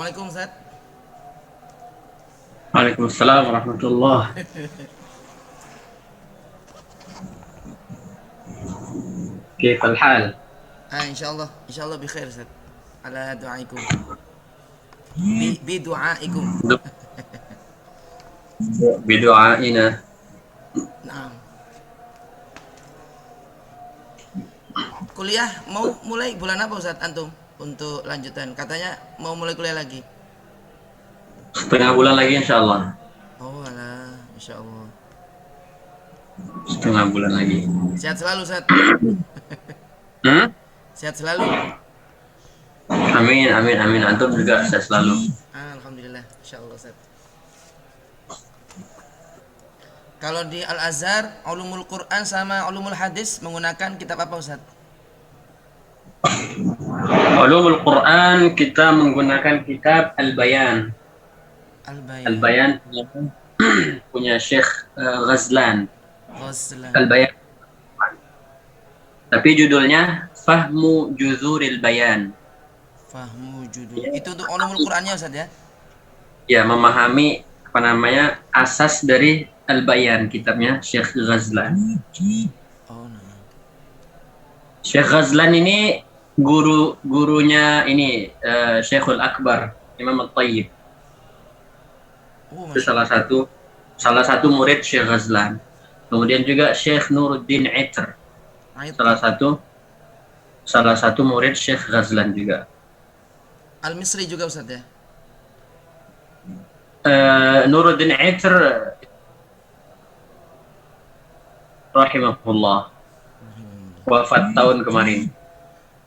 Assalamualaikum Ustaz. Waalaikumsalam warahmatullah. كيف الحال؟ Insyaallah bi khair Ustaz. Ala du'aikum. Bi du'aikum. بدعائنا. Nah, kuliah mau mulai bulan apa Ustaz antum untuk lanjutan? Katanya mau mulai kuliah lagi. Setengah bulan lagi insya Allah. Oh alah, insyaallah. Setengah bulan lagi. Sehat selalu Ustaz. Hmm? Sehat selalu. Amin, amin, amin. Antum juga saya selalu. Alhamdulillah, insyaallah Ustaz. Kalau di Al Azhar, ulumul Quran sama ulumul hadis menggunakan kitab apa Ustaz? Ulumul Quran kita menggunakan kitab Al-Bayan. Al Bayan. Al-Bayan punya Syekh Ghazlan. Ghazlan. Al-Bayan. Tapi judulnya Fahmu Juzuril Bayan. Fahmu judul. Itu untuk ulumul Qurannya Ustaz ya? Ya, memahami apa namanya asas dari Al-Bayan, kitabnya Syekh Ghazlan. Oh, nah. Syekh Ghazlan ini gurunya ini Syekhul Akbar Imam At-Tayyib. Oh, Itu Masya Allah. salah satu murid Syekh Ghazlan. Kemudian juga Syekh Nuruddin Itr, salah Aitir. satu salah satu murid Syekh Ghazlan juga. Al-Misri juga Ustaz ya? Nuruddin Itr rahimahullah wafat tahun kemarin.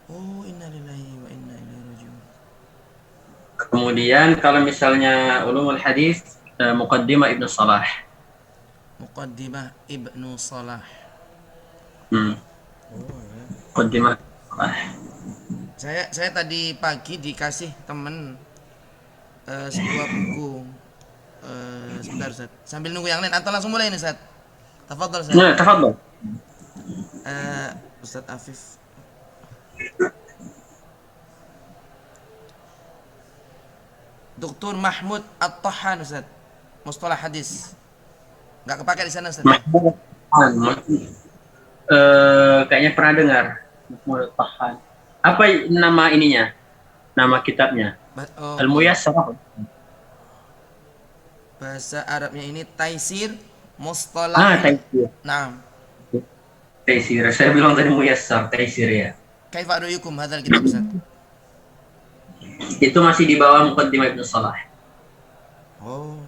Oh, innalillahi wa inna ilaihi rajiun. Kemudian kalau misalnya ulumul hadis, Muqaddimah Ibnu Salah. Muqaddimah Ibnu Salah. Hmm. Oh, ya. Muqaddimah Salah. Saya tadi pagi dikasih temen sebuah buku. Sebentar Ustaz. Sambil nunggu yang lain atau langsung mulai nih Ustaz? Tafadhol Ustaz. Nah, tafadhol. Ustaz Afif. Dr. Mahmud At-Tahan Ustaz. Mustalah hadis. Nggak kepake di sana Ustaz ya? Mahmud kayaknya pernah dengar. Mahmud Tahan. Apa nama ininya? Nama kitabnya? Oh, Al-Muyassar. bahasa Arabnya ini Taisir Mustalah. Taisir. Nah, Taisir. Saya bilang tadi Muyassar, Taisir ya. kaifa ra'yukum hadzal kitab Ustaz? Itu masih di bawah Muqaddimah Ibnu Salah. Oh,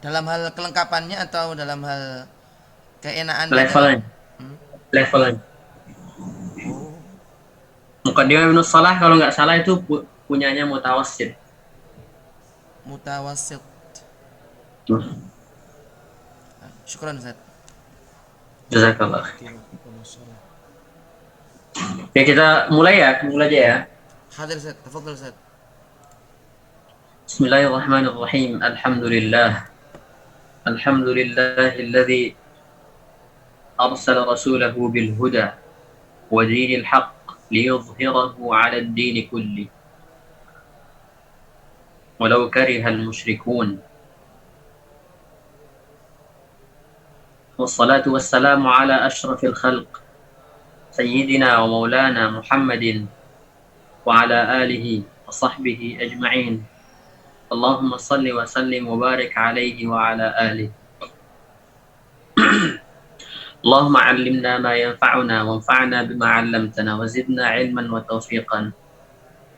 dalam hal kelengkapannya atau dalam hal keenaan bacaan? Levelnya. Levelnya. Oh, Muqaddimah Ibnu Salah kalau nggak salah itu punyanya Mutawassit. mutawassit. Syukran Ustaz. Jazakallah. Oke, kita mulai aja ya. Hadir Ustaz, tafadhol Ustaz. Bismillahirrahmanirrahim. Alhamdulillahilladzi arsala rasulahu bil huda wa dinil haqq liyudhhirahu 'ala ad-din kulli walau karihal musyrikun. Wassalatu wassalamu ala asyrafil khalq sayyidina wa maulana Muhammadin wa ala alihi wa sahbihi ajma'in. Allahumma salli wa sallim wa barik alaihi wa ala alihi. Allahumma 'allimna ma yanfa'una wanfa'na bima 'allamtana wa zidna 'ilman wa tawfiqan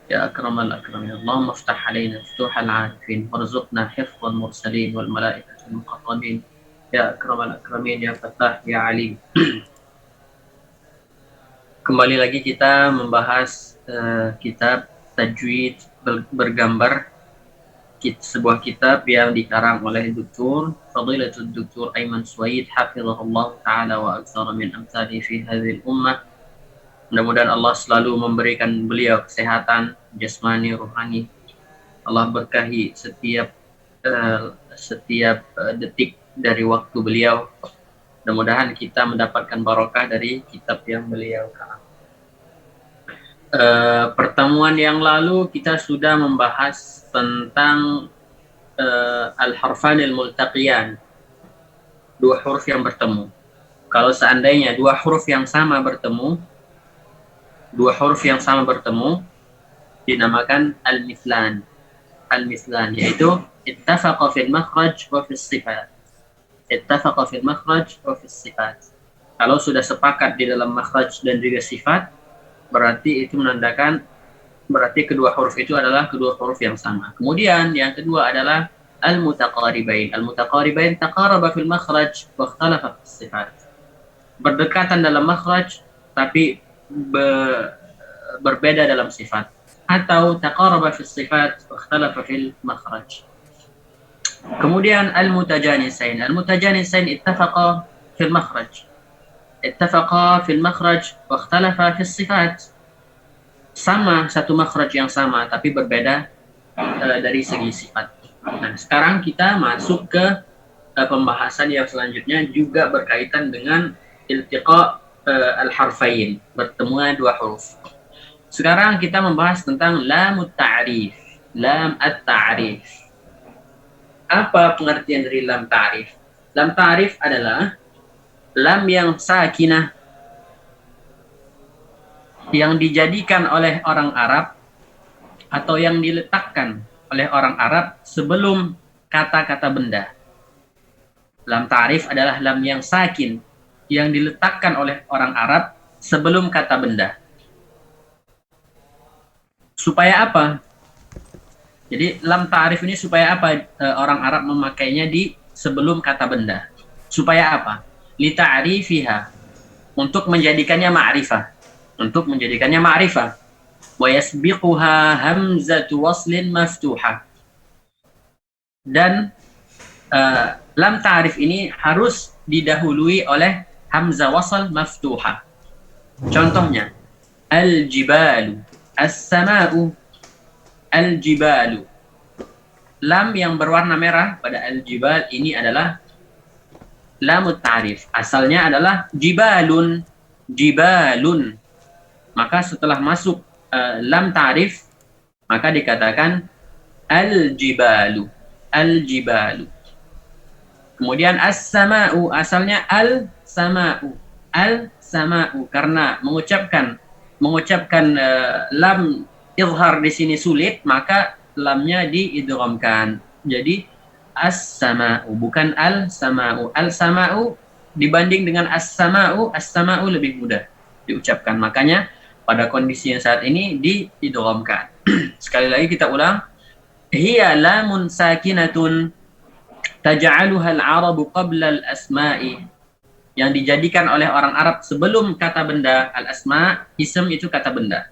ya akramal akramin. Allahumma iftah 'alaina futuhal 'arifin warzuqna hifdhal mursalin wal malaikatil muqarrabin ya akramal akramin ya fattah ya alim. Kembali lagi kita membahas kitab tajwid bergambar, sebuah kitab yang dikarang oleh Dr. Fadilatul Dr. Aiman Suwaid hafizahullah ta'ala wa aktsara min amsali fi hadhil ummah. Mudah-mudahan Allah selalu memberikan beliau kesehatan jasmani rohani. Allah berkahi setiap detik dari waktu beliau. Mudah-mudahan kita mendapatkan barokah dari kitab yang beliau karang. pertemuan yang lalu kita sudah membahas tentang al-harfanil multaqiyan, dua huruf yang bertemu. Kalau seandainya dua huruf yang sama bertemu, dinamakan al-mithlan. Al-mithlan yaitu ittafaqa fil makhraj wa fis sifat. Ittafaqa fil makhraj wa fis sifat. Kalau sudah sepakat di dalam makhraj dan juga sifat, berarti itu menandakan berarti kedua huruf itu adalah kedua huruf yang sama. Kemudian yang kedua adalah al-mutaqaribain. Al-mutaqaribain taqaraba fil makhraj wa ikhtalafa fis sifat. Berdekatan dalam makhraj tapi berbeda dalam sifat. Atau taqaraba fis sifat wa ikhtalafa fil makhraj. Kemudian al-mutajanisain. Al-mutajanisain ittafaqa fil makhraj. Ittafaqa fil makhraj wa ikhtalafa fis sifat. Sama, satu makhraj yang sama tapi berbeda dari segi sifat. Nah, sekarang kita masuk ke pembahasan yang selanjutnya juga berkaitan dengan iltiqa al-harfain, bertemunya dua huruf. Sekarang kita membahas tentang lamut ta'rif, lam at-ta'rif. Apa pengertian dari lam ta'rif? Lam ta'rif adalah lam yang sakinah yang dijadikan oleh orang Arab atau yang diletakkan oleh orang Arab sebelum kata-kata benda. Lam ta'rif adalah lam yang sakin yang diletakkan oleh orang Arab sebelum kata benda. Supaya apa? Jadi lam ta'rif ini supaya apa orang Arab memakainya di sebelum kata benda? Supaya apa? Li ta'rifiha, untuk menjadikannya ma'rifah. Untuk menjadikannya ma'rifah. Wa yasbiquha hamzatu waslin maftuhah. Dan lam ta'rif ini harus didahului oleh hamzah wasl maftuhah. Contohnya, al-jibalu, as-sama'u, al-jibalu. Lam yang berwarna merah pada al-jibal ini adalah lamut ta'rif. Asalnya adalah jibalun, jibalun. Maka setelah masuk lam ta'rif, maka dikatakan al-jibalu, al-jibalu. Kemudian as-sama'u, asalnya al-sama'u, al-sama'u, karena mengucapkan lam izhar di sini sulit, maka lamnya diidghamkan. Jadi as-sama'u, bukan al-sama'u. Al-sama'u dibanding dengan as-sama'u, as-sama'u lebih mudah diucapkan. Makanya pada kondisi yang saat ini diidghamkan. Sekali lagi kita ulang. Hiya lamun sakinatun taj'aluha al-'arabu qabla al-asma'i. Yang dijadikan oleh orang Arab sebelum kata benda. Al-asma', ism itu kata benda.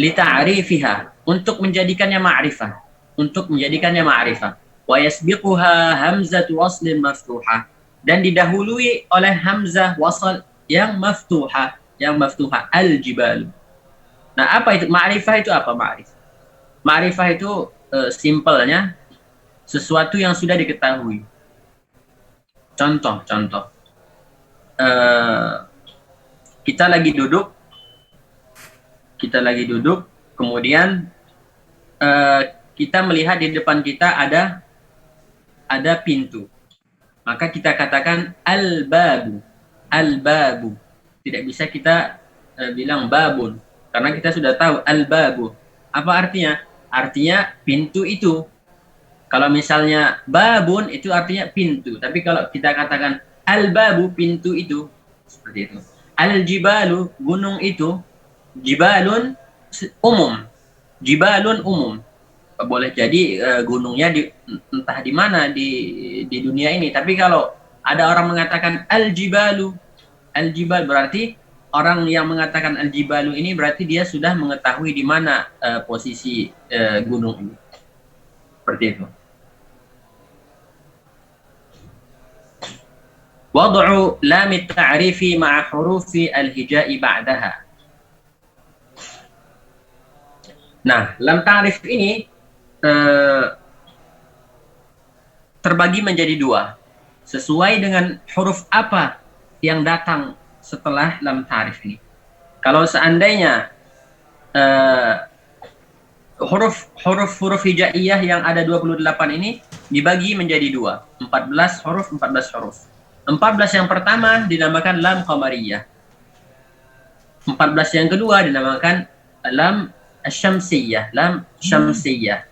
Li ta'rifiha, untuk menjadikannya ma'rifah. Untuk menjadikannya ma'rifah. Wa yasbiquha hamzatu waslin maftuhah. Dan didahului oleh hamzah wasl yang maftuhah. Yang maftuhah, al-jibalu. Nah, apa itu? Ma'rifah itu apa? Ma'rifah itu simpelnya sesuatu yang sudah diketahui. Contoh. Kita lagi duduk, kemudian kita melihat di depan kita ada pintu. Maka kita katakan al-babu. Al-babu. Tidak bisa kita bilang babun, karena kita sudah tahu al-babu. Apa artinya? Artinya pintu itu. Kalau misalnya babun itu artinya pintu, tapi kalau kita katakan al-babu, pintu itu, seperti itu. Al-jibalu, gunung itu. Jibalun umum. Jibalun umum. Boleh jadi gunungnya entah di mana di dunia ini. Tapi kalau ada orang mengatakan al-jibalu, al-jibal, berarti orang yang mengatakan al-jibalu ini berarti dia sudah mengetahui di mana posisi gunung ini. Seperti itu. Wad'u lam at-ta'rifi ma'a hurufi al-hija'i ba'daha. Nah, lam ta'rif ini terbagi menjadi dua. Sesuai dengan huruf apa yang datang setelah lam ta'rif ini. Kalau seandainya eh, huruf hijaiyah yang ada 28 ini dibagi menjadi dua. 14 huruf, 14 huruf. 14 yang pertama dinamakan lam qamariyah. 14 yang kedua dinamakan lam syamsiyah, lam syamsiyah.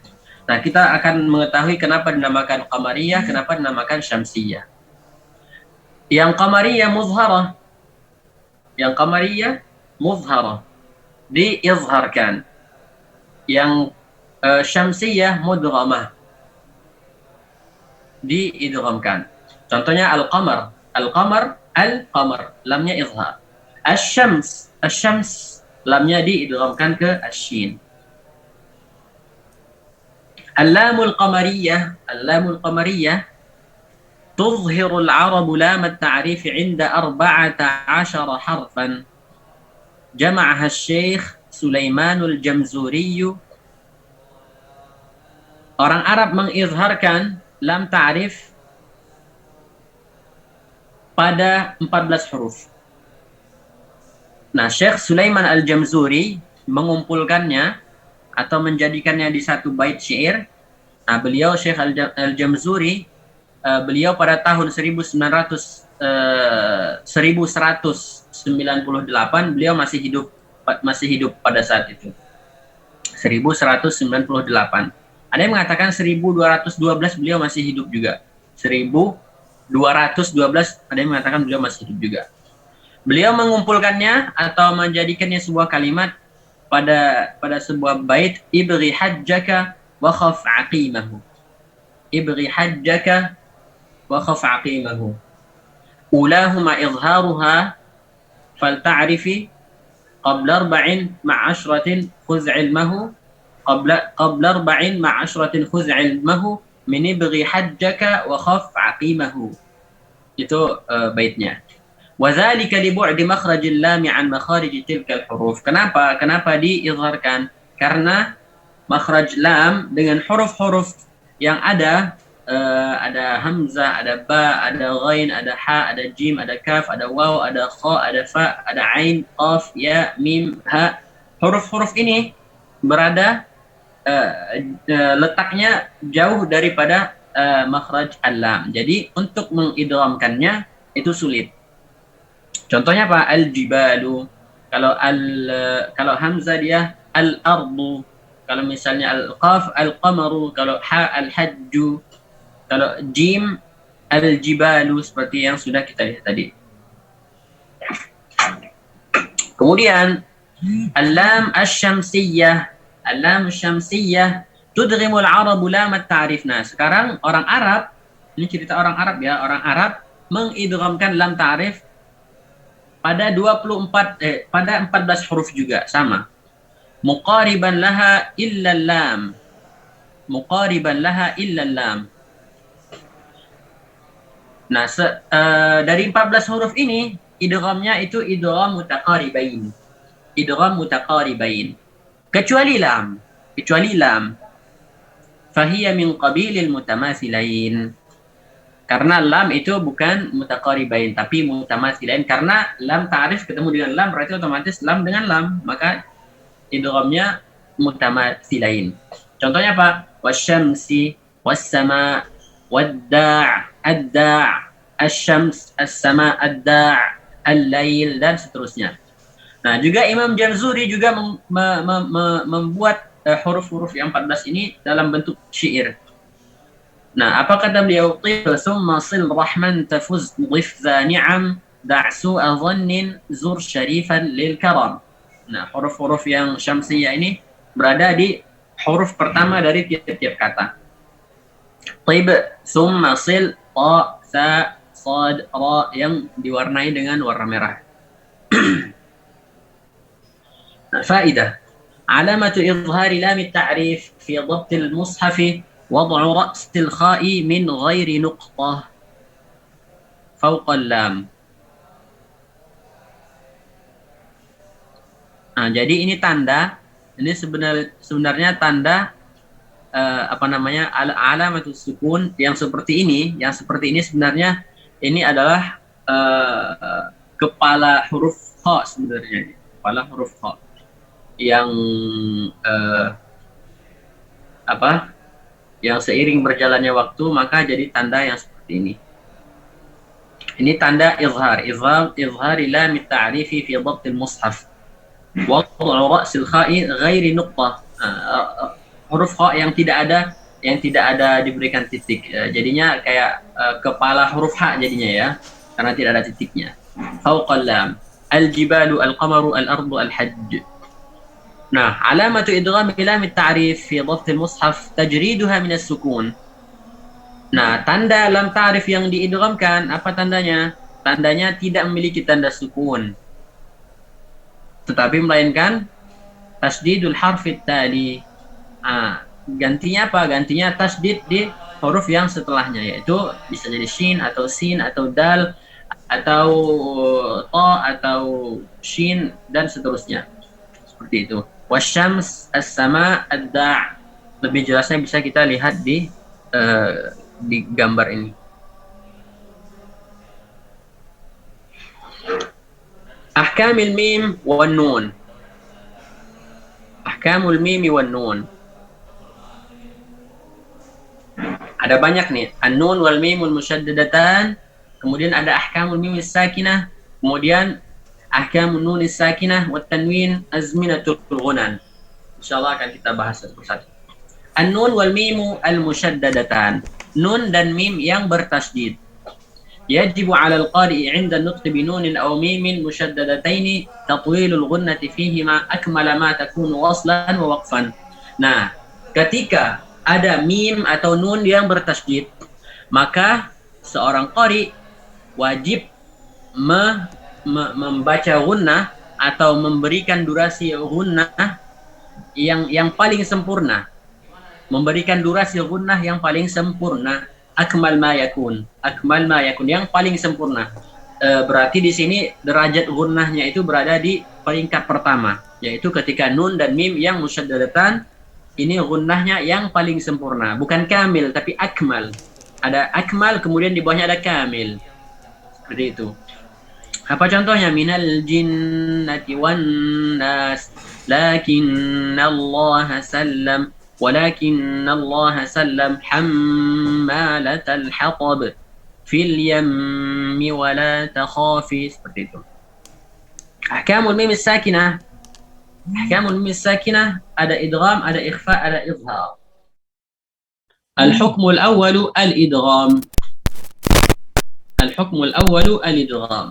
Nah, kita akan mengetahui kenapa dinamakan qamariyah, kenapa dinamakan syamsiyah. Yang qamariyah muzharah, yang qamariyah muzharah, diizharkan. Yang syamsiyah mudghamah, diidghamkan. Contohnya al-qamar, al-qamar, al-qamar, lamnya izhar. Asy-syams, asy-syams, lamnya diidghamkan ke asyin. Al-lamul qamariyah, al-lamul qamariyah تظهر العرب لام التعريف عند 14 حرفا جمعها الشيخ سليمان الجمزوري. Orang Arab mengizharkan lam ta'rif pada 14 huruf. Nah, Syekh Sulaiman Al-Jamzuri mengumpulkannya atau menjadikannya di satu bait syair. Nah, beliau Syekh Al-Jamzuri, beliau pada tahun 1198 beliau masih hidup pada saat itu. 1198. Ada yang mengatakan 1212 beliau masih hidup juga. 1212 ada yang mengatakan beliau masih hidup juga. Beliau mengumpulkannya atau menjadikannya sebuah kalimat pada sebuah bait, ibghi hajjaka wa khaf aqimahu. Ibghi hajjaka wa khaf aqimahu. Ulahuma izharuha falta'rifi qabla 4 ma'a 10 khudh 'ilmahu qabla 4 ma'a 10 khudh 'ilmahu min ibghi hajjaka wa khaf aqimahu. Itu baitnya. Wa dzalika li bu'di makhrajil lam 'an makharij tilka al-huruf. Kenapa diizharkan? Karena makhraj lam dengan huruf-huruf yang ada hamzah, ada ba, ada ghain, ada ha, ada jim, ada kaf, ada waw, ada kha, ada fa, ada ain, qaf, ya, mim, ha. Huruf-huruf ini berada letaknya jauh daripada makhraj al-lam. Jadi untuk mengidghamkannya itu sulit. Contohnya apa? Al-jibalu. Kalau hamzah dia al-ardu. Kalau misalnya al-qaf al-qamaru, kalau ha al-hajju. Kalau jim al-jibalu, seperti yang sudah kita lihat tadi. Kemudian al-lam asy-syamsiyah. Al-lam asy-syamsiyah tudghimu al-arabu lam at-ta'rif. Nah, sekarang orang Arab, ini cerita orang Arab ya, orang Arab mengidghamkan lam ta'rif pada 14 huruf juga sama. Muqariban laha illa lam. Muqariban laha illa lam. Nah, dari 14 huruf ini idghamnya itu idgham mutaqaribain. Idgham mutaqaribain. Kecuali lam. Fahiya min qabilil mutamathilain. Karena lam itu bukan mutaqaribain tapi mutamathilain, karena lam ta'rif ketemu dengan lam berarti otomatis lam dengan lam, maka idghamnya mutamathilain. Contohnya apa? Wasyamsi, wassama, wadda', ad-da', asyams, as-sama, ad-da', al-lail, dan seterusnya. Nah, juga Imam Jamzuri juga membuat huruf-huruf yang 14 ini dalam bentuk syair. Nah, apa kata beliau? Thumma sil rahman tafuz dhif za ni'am da'su adhannin zur syarifan lil karam. Nah, huruf-huruf yang syamsiyah ini berada di huruf pertama dari tiap-tiap kata. Taib, thumma sil, ta, sa, sad, ra yang diwarnai dengan warna merah. Nah, faedah. Alamatu izhari lam at-ta'rif fi dhabt al-mushaf wad'u ra's al-kha'i min ghairi nuqtah fawqa al-lam. Nah, jadi ini tanda, ini sebenarnya tanda alamatus sukun yang seperti ini, sebenarnya ini adalah kepala huruf kha sebenarnya, kepala huruf kha. yang apa? Yang seiring berjalannya waktu maka jadi tanda yang seperti ini. Ini tanda izhar. Izhar lam at-ta'rifi fi dhabt al-mushaf. Wad'u ra's al-kha'i ghairi nuqtah. Huruf kha yang tidak ada diberikan titik. Jadinya kayak kepala huruf ha jadinya ya, karena tidak ada titiknya. Fawqa lam. Al-jibalu al-qamaru al-ardu al-hajj. Nah, alamatu idgham lam at-ta'rif fi dhabt al-mushaf tajriduha min as-sukun. Nah, tanda lam ta'rif yang diidghamkan, apa tandanya? Tandanya tidak memiliki tanda sukun, tetapi melainkan tasdidul harfi tali. Gantinya apa? Gantinya tasdid di huruf yang setelahnya, yaitu bisa jadi shin atau sin atau dal atau ta atau shin dan seterusnya. Seperti itu. Wasyams, as-sama, ad-da'. Lebih jelasnya bisa kita lihat di gambar ini. Ahkamul mim wan nun. Ahkamul mim wan nun. Ada banyak nih. An-nun wal mim wal musyaddadatan. Kemudian ada ahkamul mim sakinah. Kemudian ahkamun nun sakinah wat tanwin azminatul ghunan. Insyaallah akan kita bahas satu persatu. An-nun wal mim al musyaddadatan. Nun dan mim yang bertasydid. يجب على القارئ عند النطق بنون أو ميم مشددتين تطويل الغنة فيهما أكمل ما تكون وصلا ووقفا. Nah, ketika ada mim atau nun yang bertasydid, maka seorang qari wajib membaca gunnah atau memberikan durasi gunnah yang paling sempurna. Memberikan durasi gunnah yang paling sempurna. Akmal ma yakun yang paling sempurna. Berarti di sini derajat gunnahnya itu berada di peringkat pertama, yaitu ketika nun dan mim yang musyaddadatan, ini gunnahnya yang paling sempurna, bukan kamil tapi akmal. Ada akmal kemudian di bawahnya ada kamil. Seperti itu. Apa contohnya? Minal jinnati wan nas lakinna Allah sallam ولكن الله سلم حمالة الحطب في اليم ولا تخافي. Seperti itu. Ahkamul mim sakinah. Ahkamul mim sakinah ada idgham, ada ikhfa, ada izhar. الحكم الأول الإدغام. الحكم الأول الإدغام.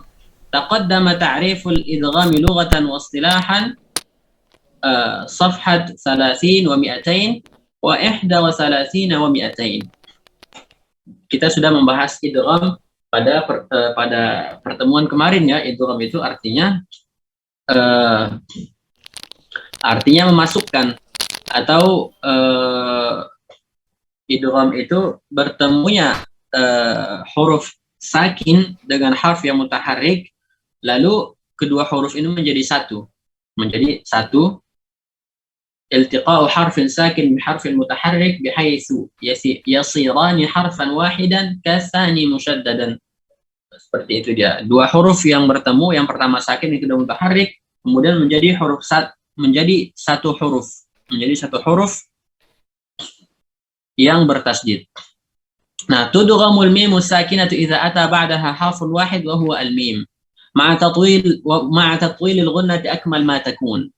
تقدم تعريف الإدغام لغة واصطلاحا صفحة 30 و200 و31 و200. Kita sudah membahas idgham pada pertemuan kemarin ya. Idgham itu artinya memasukkan, atau idgham itu bertemunya huruf sakin dengan harf yang mutaharrik, lalu kedua huruf ini menjadi satu. التقاء حرف ساكن بحرف متحرك بحيث يصيران حرفا واحدا كالثاني مشددا. Seperti itu dia. Dua huruf yang bertemu, yang pertama sakin, yang kedua mutaharrik, kemudian menjadi satu huruf yang bertasydid. Nah, tudghamul mim sakinatu idza ata ba'daha harfun wahid wa huwa al-mim ma'a tatwil al-ghunnati akmal ma takun.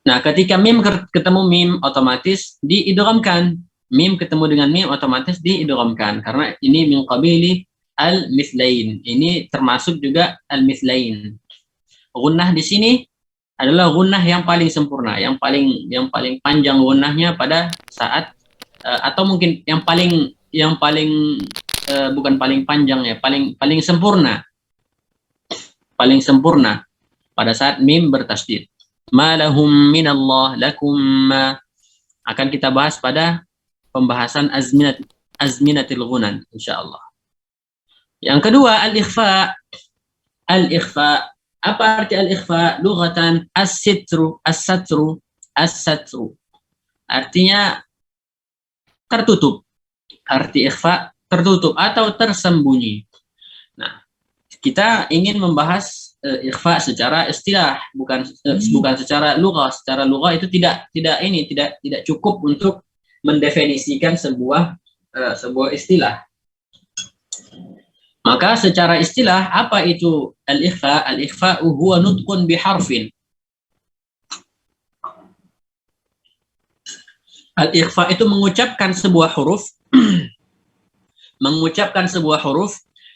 Nah, ketika mim ketemu mim, otomatis diidghamkan. Mim ketemu dengan mim, otomatis diidghamkan. Karena ini min qabili al-mithlain. Ini termasuk juga al-mithlain. Gunnah di sini adalah gunnah yang paling sempurna, yang paling panjang gunnahnya pada saat atau mungkin yang paling bukan paling panjang ya, paling sempurna. Paling sempurna pada saat mim bertasydid. Ma lahum minallah lakum ma, akan kita bahas pada pembahasan azminatil ghunan insyaallah. Yang kedua al-ikhfa. Al-ikhfa, apa arti al-ikhfa? Lughatan as-satru. Artinya tertutup. Arti ikhfa tertutup atau tersembunyi. Nah, kita ingin membahas ikhfa secara istilah, bukan secara lughah. Secara lughah itu tidak cukup untuk mendefinisikan sebuah istilah. Maka secara istilah apa itu al-ikhfa? Al-ikhfa huwa nutqun biharfin. Al-ikhfa itu mengucapkan sebuah huruf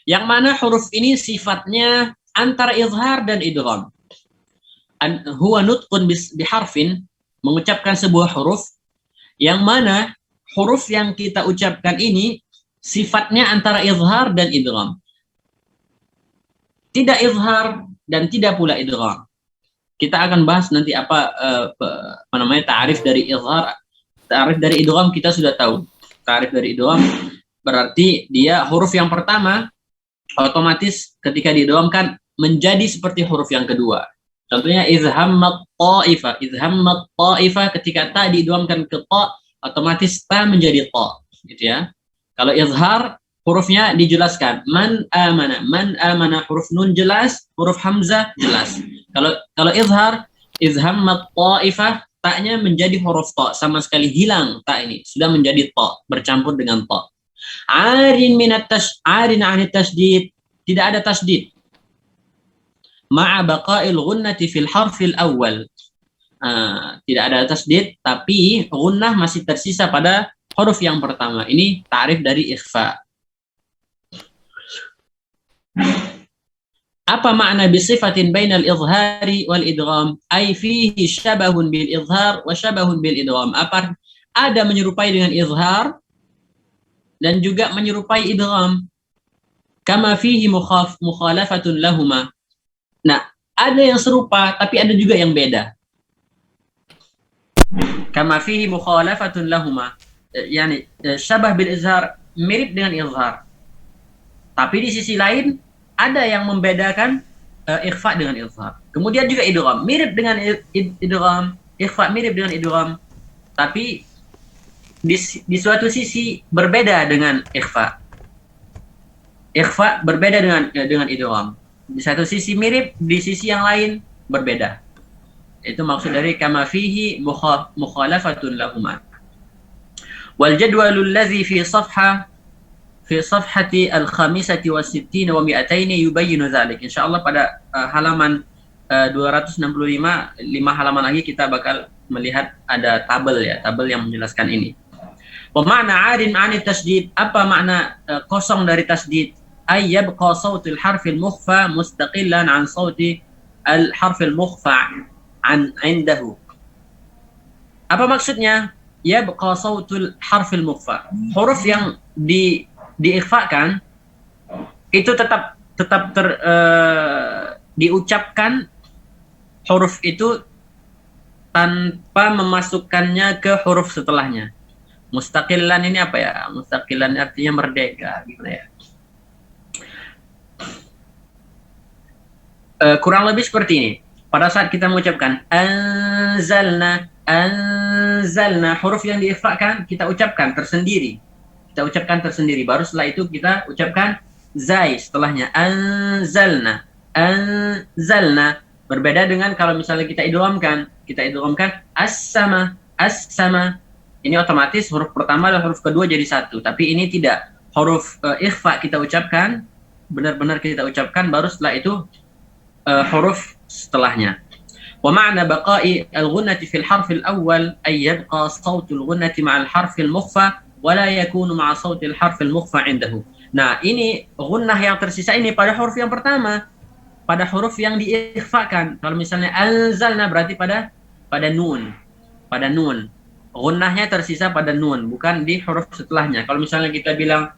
yang mana huruf ini sifatnya antara izhar dan idgham. Huwa nutqun biharfin, mengucapkan sebuah huruf yang mana huruf yang kita ucapkan ini sifatnya antara izhar dan idgham. Tidak izhar dan tidak pula idgham. Kita akan bahas nanti apa namanya ta'rif dari izhar, ta'rif dari idgham kita sudah tahu. Ta'rif dari idgham berarti dia huruf yang pertama otomatis ketika diidghamkan menjadi seperti huruf yang kedua. Contohnya izhammat ta'ifah ketika ta diidghamkan ke ta otomatis ta menjadi ta, gitu ya. Kalau izhar hurufnya dijelaskan, man amana huruf nun jelas, huruf hamzah jelas. Kalau izhammat ta'ifah ta-nya menjadi huruf ta, sama sekali hilang ta ini, sudah menjadi ta, bercampur dengan ta. Arin anit tasdid, tidak ada tasdid. Ma'a baqa'il ghunnati fil harfil awal. Tidak ada tasdid, tapi gunnah masih tersisa pada huruf yang pertama. Ini ta'rif dari ikhfa. Apa makna bisifatin bainal izhari wal idgham? Ai fihi syabahun bil izhar wa syabahun bil idgham. Apa ada menyerupai dengan izhar dan juga menyerupai idgham. Kama fihi mukhalafatun lahuma. Nah, ada yang serupa tapi ada juga yang beda. Kama fihi mukhalafatun lahuma. Yani syabah bil izhar, mirip dengan izhar. Tapi di sisi lain ada yang membedakan ikhfa dengan izhar. Kemudian juga idgham, mirip dengan idgham, ikhfa mirip dengan idgham. Tapi di suatu sisi berbeda dengan ikhfa. Ikhfa berbeda dengan idgham. Di satu sisi mirip, di sisi yang lain berbeda. Itu maksud dari kama fihi mukhalafatun lahuma. Wal jadwalul ladzi fi safhati al-khamisati wa sittina wa mi'ataini yubayyinu dzalik. Insyaallah pada halaman 265, 5 halaman lagi kita bakal melihat ada tabel yang menjelaskan ini. Wa ma'na 'arin 'anit tasdid, apa makna kosong dari tasdid? Ay yabqa sautul harfil mukhfa mustaqillan 'an sauti al-harfil mukhfa 'an 'indahu. Apa maksudnya? Yabqa sautul harfil mukhfa. Huruf yang diikhfakan itu tetap diucapkan huruf itu tanpa memasukkannya ke huruf setelahnya. Mustaqillan ini apa ya? Mustaqillan artinya merdeka, gitu ya. Kurang lebih seperti ini. Pada saat kita mengucapkan anzalna, huruf yang diikhfakan kita ucapkan tersendiri. Baru setelah itu kita ucapkan zai setelahnya. Anzalna. Berbeda dengan kalau misalnya kita idghamkan as-sama. Ini otomatis huruf pertama dan huruf kedua jadi satu. Tapi ini tidak. Huruf ikhfa kita ucapkan, benar-benar kita ucapkan, baru setelah itu huruf setelahnya. Wa ma'na baqa'i al-ghunnati fil harf al-awwal ay yabqa sawt al-ghunnati ma'a al-harf al-mukhfa wa la yakunu ma'a sawt al-harf al-mukhfa 'indahu. Nah, ini gunnah yang tersisa ini pada huruf yang pertama, pada huruf yang diikhfakan. Kalau misalnya anzalna berarti pada nun. Pada nun. Gunnahnya tersisa pada nun, bukan di huruf setelahnya. Kalau misalnya kita bilang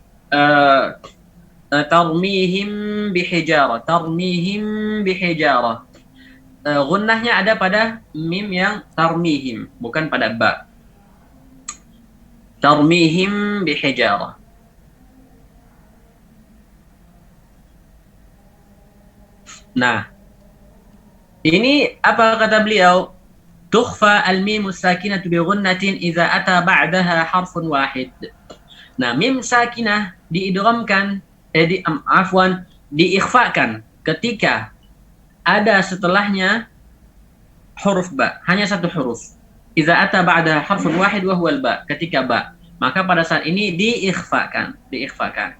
tarmihim bihijarah. Gunnahnya ada pada mim yang tarmihim, bukan pada ba. Tarmihim bihijarah. Nah, ini apa kata beliau? Tukhfa al-mim sakinatu bi ghunnatin idza ata ba'daha harfun wahid. Nah, mim sakinah diidghamkan diikhfakan ketika ada setelahnya huruf ba, hanya satu huruf. Idza ata ba'da harfun wahid wa huwa al-ba, ketika ba, maka pada saat ini diikhfakan, diikhfakan.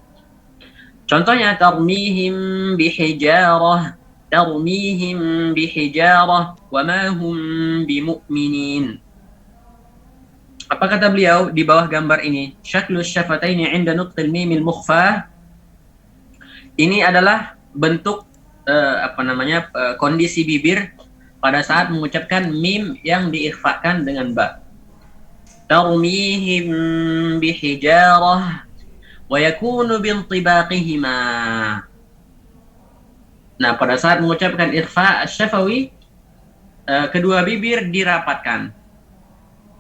Contohnya tarmihim bihijarah, tarmihim bihijarah wa ma hum bimu'minin. Apa kata beliau di bawah gambar ini? Syaklus syafataini 'inda nutqil mimil mukhfa. Ini adalah bentuk kondisi bibir pada saat mengucapkan mim yang diikhfakan dengan ba. Tarmihim bihijarah wa yakunu bintibaqihima. Nah, pada saat mengucapkan ikhfa asy-syafawi, kedua bibir dirapatkan.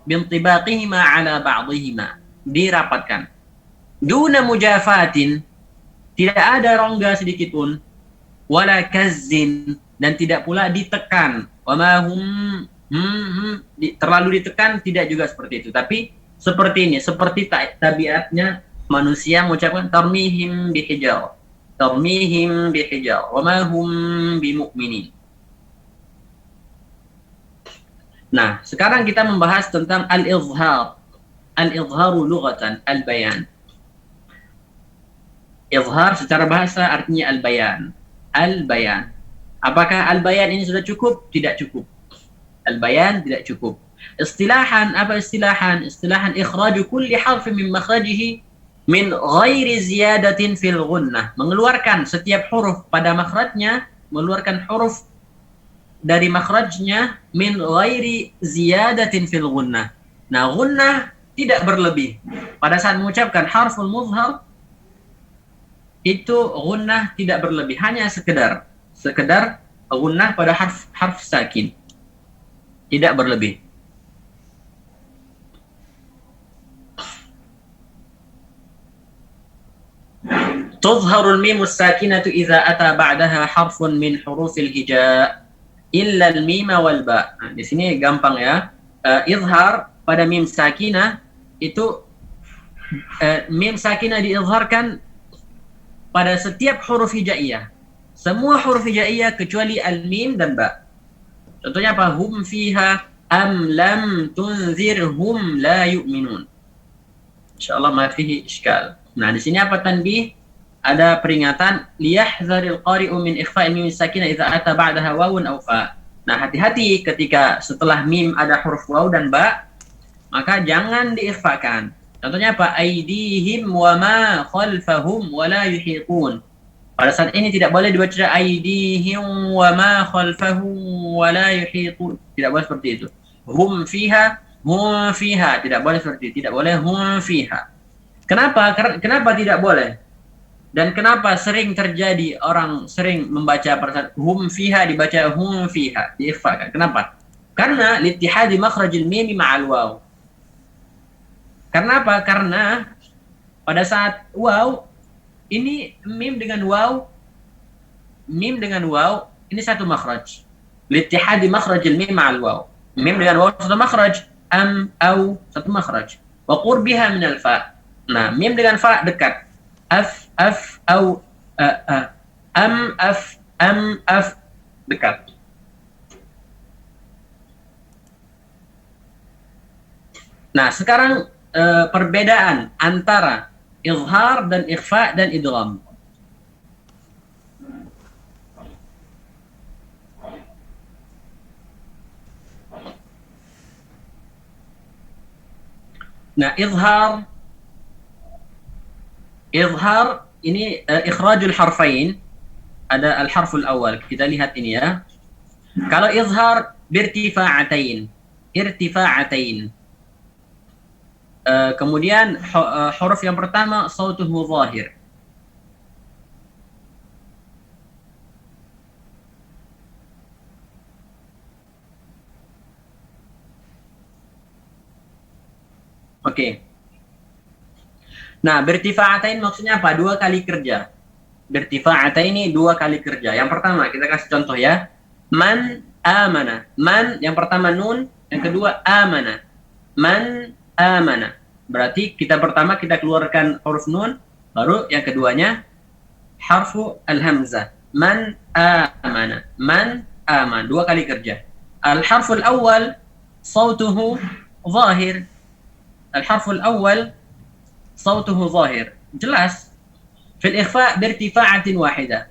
Bintibaqihima ala ba'dihima, dirapatkan. Duna mujafatin, tidak ada rongga sedikit pun. Wala kazzin, dan tidak pula ditekan. Wama terlalu ditekan, tidak juga seperti itu. Tapi seperti ini, seperti tabiatnya manusia mengucapkan tarmihim bihijar, tarmihim bihijar, wama hum bimu'minin. Nah, sekarang kita membahas tentang al-izhar. Al-izharu lughatan, al-bayan. Izhar secara bahasa artinya al-bayan. Al-bayan. Apakah al-bayan ini sudah cukup? Tidak cukup. Al-bayan tidak cukup. Istilahan, apa istilahan? Istilahan ikhraju kulli harfin min makhrajihi min ghairi ziyadatin fil ghunnah. Mengeluarkan setiap huruf pada makhrajnya, mengeluarkan huruf dari makhrajnya min ghairi ziyadatin fil ghunnah. Nah, ghunnah tidak berlebih. Pada saat mengucapkan harful muzhar, itu ghunnah tidak berlebih, hanya sekedar ghunnah pada harf sakin, tidak berlebih. Tuzharul mim as-sakinatu idza ata ba'daha harfun min hurufil hija illa al-mim wal ba. Nah, di sini gampang ya. Izhar pada mim sakinah itu mim sakinah diizharkan pada setiap huruf hijaiyah. Semua huruf hijaiyah kecuali al-mim dan ba. Contohnya apa? Hum fiha am lam tunzirhum la yu'minun. Insyaallah ma fihi iskal. Nah, di sini apa tanbih? Ada peringatan liyahzaril qari'u min ikhfa'il mim sakinah idza ata ba'daha wawun aw fa. Nah, hati-hati ketika setelah mim ada huruf waw dan ba, maka jangan diikhfakan. Contohnya apa? Aidihim wa ma khalfahum wa la yuhiqun. Pada saat ini tidak boleh dibaca aidihim wa ma khalfahum wa la yuhiqun. Tidak boleh seperti itu. Hum fiha tidak boleh seperti itu. Tidak boleh hum fiha. Kenapa? Kenapa tidak boleh? Dan kenapa sering terjadi orang sering membaca pada saat hum fiha dibaca hum fiha, diikhfakan. Kenapa? Karena littihadi makhrajil mim ma'al waw. Karena apa? Karena pada saat waw ini mim dengan waw ini satu makhraj. Littihadi makhrajil mim ma'al waw. Mim dengan waw satu makhraj, am au satu makhraj. Wa qurbiha min al-fa. Nah, mim dengan fa dekat. Af au am af dekat. Nah, sekarang perbedaan antara izhar dan ikhfa dan idgham. Nah, izhar ini ikhrajul harfain, ada al-harful awal. Kita lihat ini ya. Kalau izhar birtifa'atain, irtifa'atain. Kemudian huruf yang pertama sautuhu zahir. Oke. Nah, bertifa'atain maksudnya apa? Dua kali kerja. Bertifa'atain ini dua kali kerja. Yang pertama, kita kasih contoh ya. Man amana. Man, yang pertama nun, yang kedua amana. Man amana. Berarti pertama kita keluarkan huruf nun, baru yang keduanya harfu al-hamzah. Man amana. Man aman. Dua kali kerja. Al-harful awal sautuhu zahir. Al-harful awal sautuhu zahir. Jelas. Fil ikhfa birtifa'atin wahidah.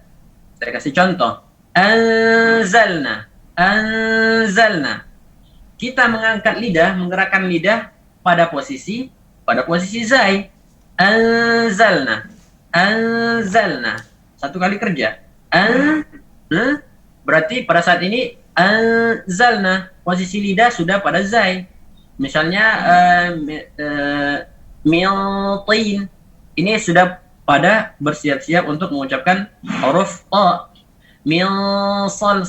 Saya kasih contoh. Anzalna. Anzalna. Kita mengangkat lidah, menggerakkan lidah pada posisi zai. Anzalna. Anzalna. Satu kali kerja. Berarti pada saat ini anzalna, posisi lidah sudah pada zai. Misalnya miltin. Ini sudah pada bersiap-siap untuk mengucapkan huruf ta. Min sal.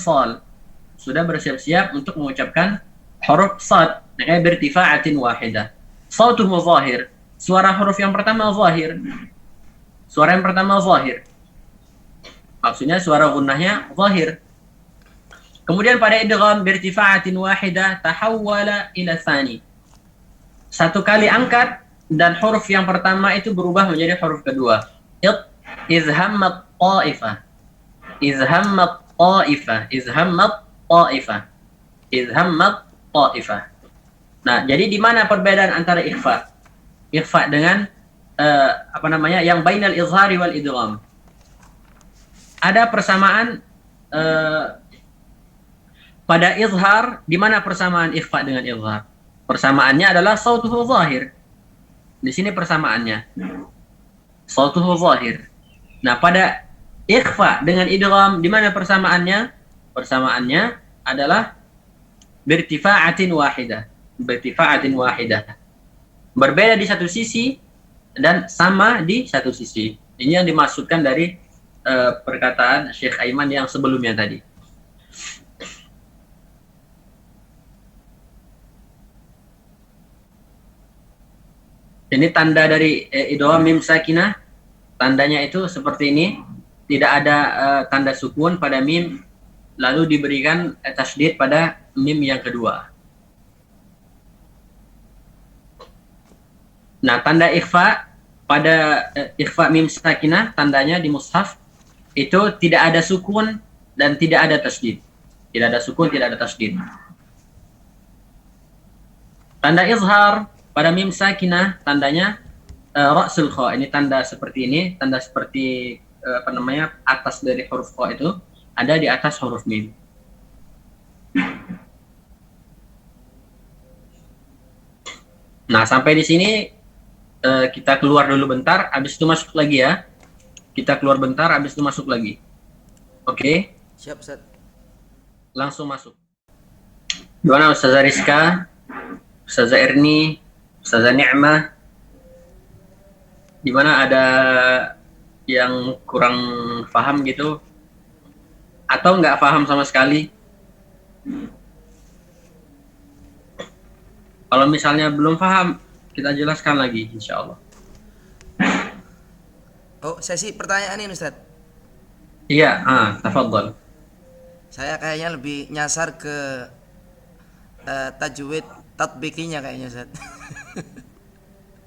Sudah bersiap-siap untuk mengucapkan huruf sad. Makanya bertifa'atin wahidah. Sautuhu zahir. Suara huruf yang pertama zahir. Suara yang pertama zahir. Maksudnya suara gunnahnya zahir. Kemudian pada idgham bertifa'atin wahidah tahawwala ila tsani. Satu kali angkat dan huruf yang pertama itu berubah menjadi huruf kedua. Izhammat ta'ifah. Izhammat ta'ifah. Izhammat ta'ifah. Izhammat ta'ifah. Nah, jadi di mana perbedaan antara ikhfa? Ikhfa dengan yang bainal izhari wal idgham. Ada persamaan pada izhar. Di mana persamaan ikhfa dengan izhar? Persamaannya adalah sautuhu zahir. Di sini persamaannya. Sautuhu zahir. Nah, pada ikhfa dengan idgham di mana persamaannya? Persamaannya adalah birtifa'atin wahidah. Birtifa'atin wahidah. Berbeda di satu sisi dan sama di satu sisi. Ini yang dimaksudkan dari perkataan Syekh Aiman yang sebelumnya tadi. Ini tanda dari idgham mim sakinah. Tandanya itu seperti ini. Tidak ada tanda sukun pada mim, lalu diberikan tasydid pada mim yang kedua. Nah, tanda ikhfa pada ikhfa mim sakinah, tandanya di mushaf itu tidak ada sukun dan tidak ada tasydid. Tidak ada sukun, tidak ada tasydid. Tanda izhar pada mim sakinah, tandanya ra'sul kha. Ini tanda seperti ini, tanda seperti atas dari huruf kha itu ada di atas huruf mim. Nah, sampai di sini kita keluar dulu bentar, habis itu masuk lagi ya. Kita keluar bentar, habis itu masuk lagi. Oke? Siap, Ustaz. Langsung masuk. Gimana Ustazah Rizka? Ustazah Erni? Ustazah Ni'mah? Gimana, ada yang kurang paham gitu? Atau nggak paham sama sekali? Kalau misalnya belum paham, kita jelaskan lagi, insya Allah. Oh, sesi pertanyaan ini, Ustaz. Iya, tafadhol. Saya kayaknya lebih nyasar ke tajwid tatbiqinya kayaknya, Ustaz.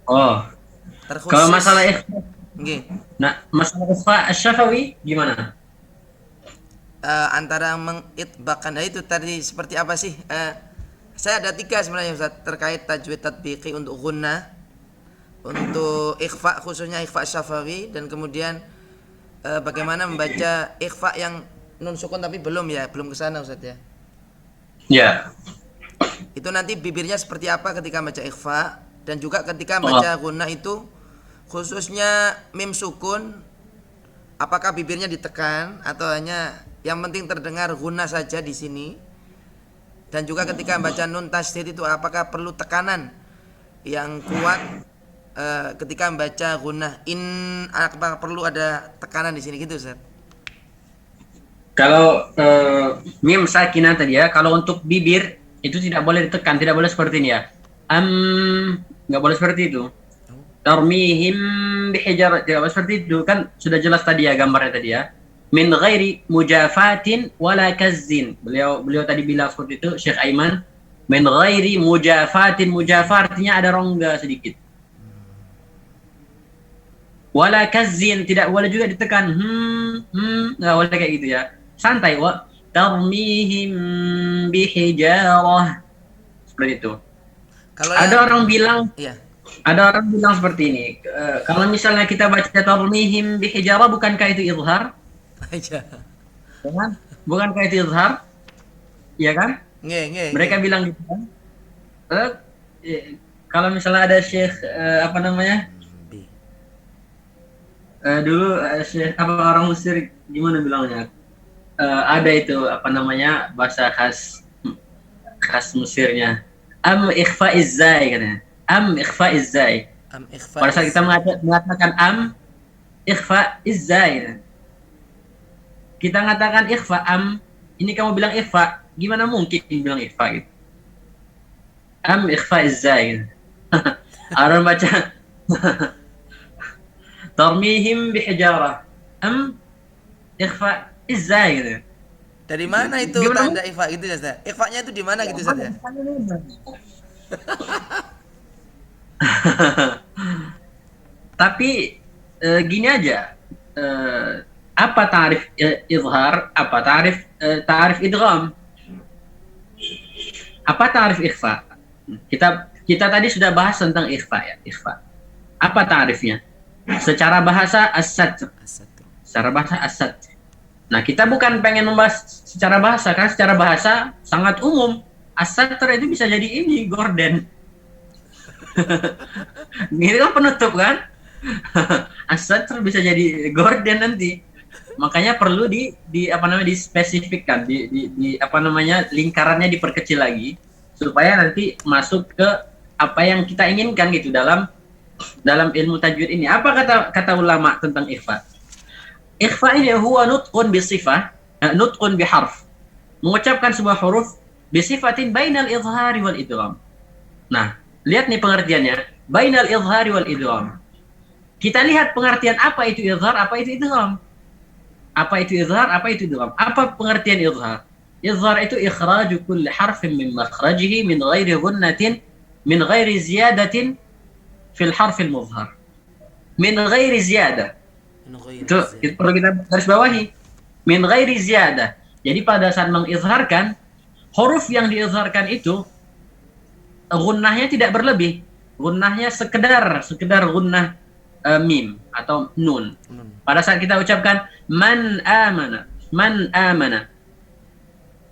Oh, Terkhusus. kalau masalah ikhfa, Nggih. nah masalah ikhfa asy-syafawi gimana? Antara mengitbaqkan itu tadi seperti apa sih? Saya ada 3 sebenarnya, Ustaz, terkait tajwid tatbiqi untuk gunnah, untuk ikhfa khususnya ikhfa syafawi, dan kemudian bagaimana membaca ikhfa yang nun sukun tapi belum ke sana, Ustaz ya. Ya. Itu nanti bibirnya seperti apa ketika baca ikhfa, dan juga ketika baca gunnah itu khususnya mim sukun, apakah bibirnya ditekan atau hanya yang penting terdengar gunnah saja di sini. Dan juga ketika baca nun tasydid itu apakah perlu tekanan yang kuat ketika membaca gunnah apakah perlu ada tekanan di sini gitu, Ustaz? Kalau mim sakinah tadi ya, kalau untuk bibir itu tidak boleh ditekan, tidak boleh seperti ini ya. Nggak boleh seperti itu. Tarmihim bihijar, tidak boleh seperti itu, kan sudah jelas tadi ya gambarnya tadi ya. Min ghairi mujafatin wala kazzin. Beliau tadi bilang seperti itu, Syekh Aiman. Min ghairi mujafatin, mujafah artinya ada rongga sedikit. Wala kazzin, tidak boleh juga ditekan. Nggak boleh kayak gitu ya. Santai. Wa tarmihim bihijarah. Seperti itu. Kalau Ada yang orang bilang, iya. ada orang bilang seperti ini. Kalau misalnya kita baca tarmihim bihijarah, bukankah itu izhar? Aja. Ya kan? Bukankah itu izhar? Iya kan? Nggih, nggih, nggih. Mereka bilang gitu kan. Eh, kalau misalnya ada syekh apa namanya? Bi. Dulu syekh apa orang Mesir gimana bilangnya? Ada itu apa namanya bahasa khas Mesirnya. Am ikhfa izzai katanya. Am ikhfa izzai. Am ikhfa Pada saat is. kita mengatakan am ikhfa izzai. Kita mengatakan ikhfa am, ini kamu bilang ikhfa, gimana mungkin bilang ikhfa gitu? Am ikhfa izzai. Orang baca tarmihim bihijarah. Am ikhfa izzai gitu. Dari mana itu Gimana tanda ikhfa gitu ya, Ustaz? Ikhfanya itu di mana gitu, Ustaz ya? Tapi gini aja, apa tarif izhar, apa tarif idgham, apa tarif ikhfa? Kita tadi sudah bahas tentang ikhfa ya, ikhfa. Apa tarifnya? Secara bahasa as-satr. As-satr. Secara bahasa as-satr. Nah, kita bukan pengen membahas secara bahasa, karena secara bahasa sangat umum. As-satr itu bisa jadi ini gorden. Ini kan penutup kan? As-satr bisa jadi gorden nanti. Makanya perlu di apa namanya dispesifikkan, di apa namanya lingkarannya diperkecil lagi supaya nanti masuk ke apa yang kita inginkan gitu dalam ilmu tajwid ini. Apa kata ulama tentang ikhfa? Ikhfa ini huwa nutqun bisifah, nutqun biharf. Mengucapkan sebuah huruf bisifatin bainal izhari wal idgham. Nah, lihat nih pengertiannya. Bainal izhari wal idgham. Kita lihat pengertian apa itu izhar, apa itu idgham. Apa itu izhar, apa itu idgham. Apa pengertian izhar? Izhar itu ikhraju kulli harfin min makhrajihi min ghairi ghunnatin min ghairi ziyadatin fil harfil mudhhar. Min ghairi ziyadah. Itu perlu kita garis bawahi. Min ghairi ziyadah. Jadi pada saat mengizharkan, huruf yang diizharkan itu gunnahnya tidak berlebih. Gunnahnya sekedar gunnah mim atau nun. Pada saat kita ucapkan man amana.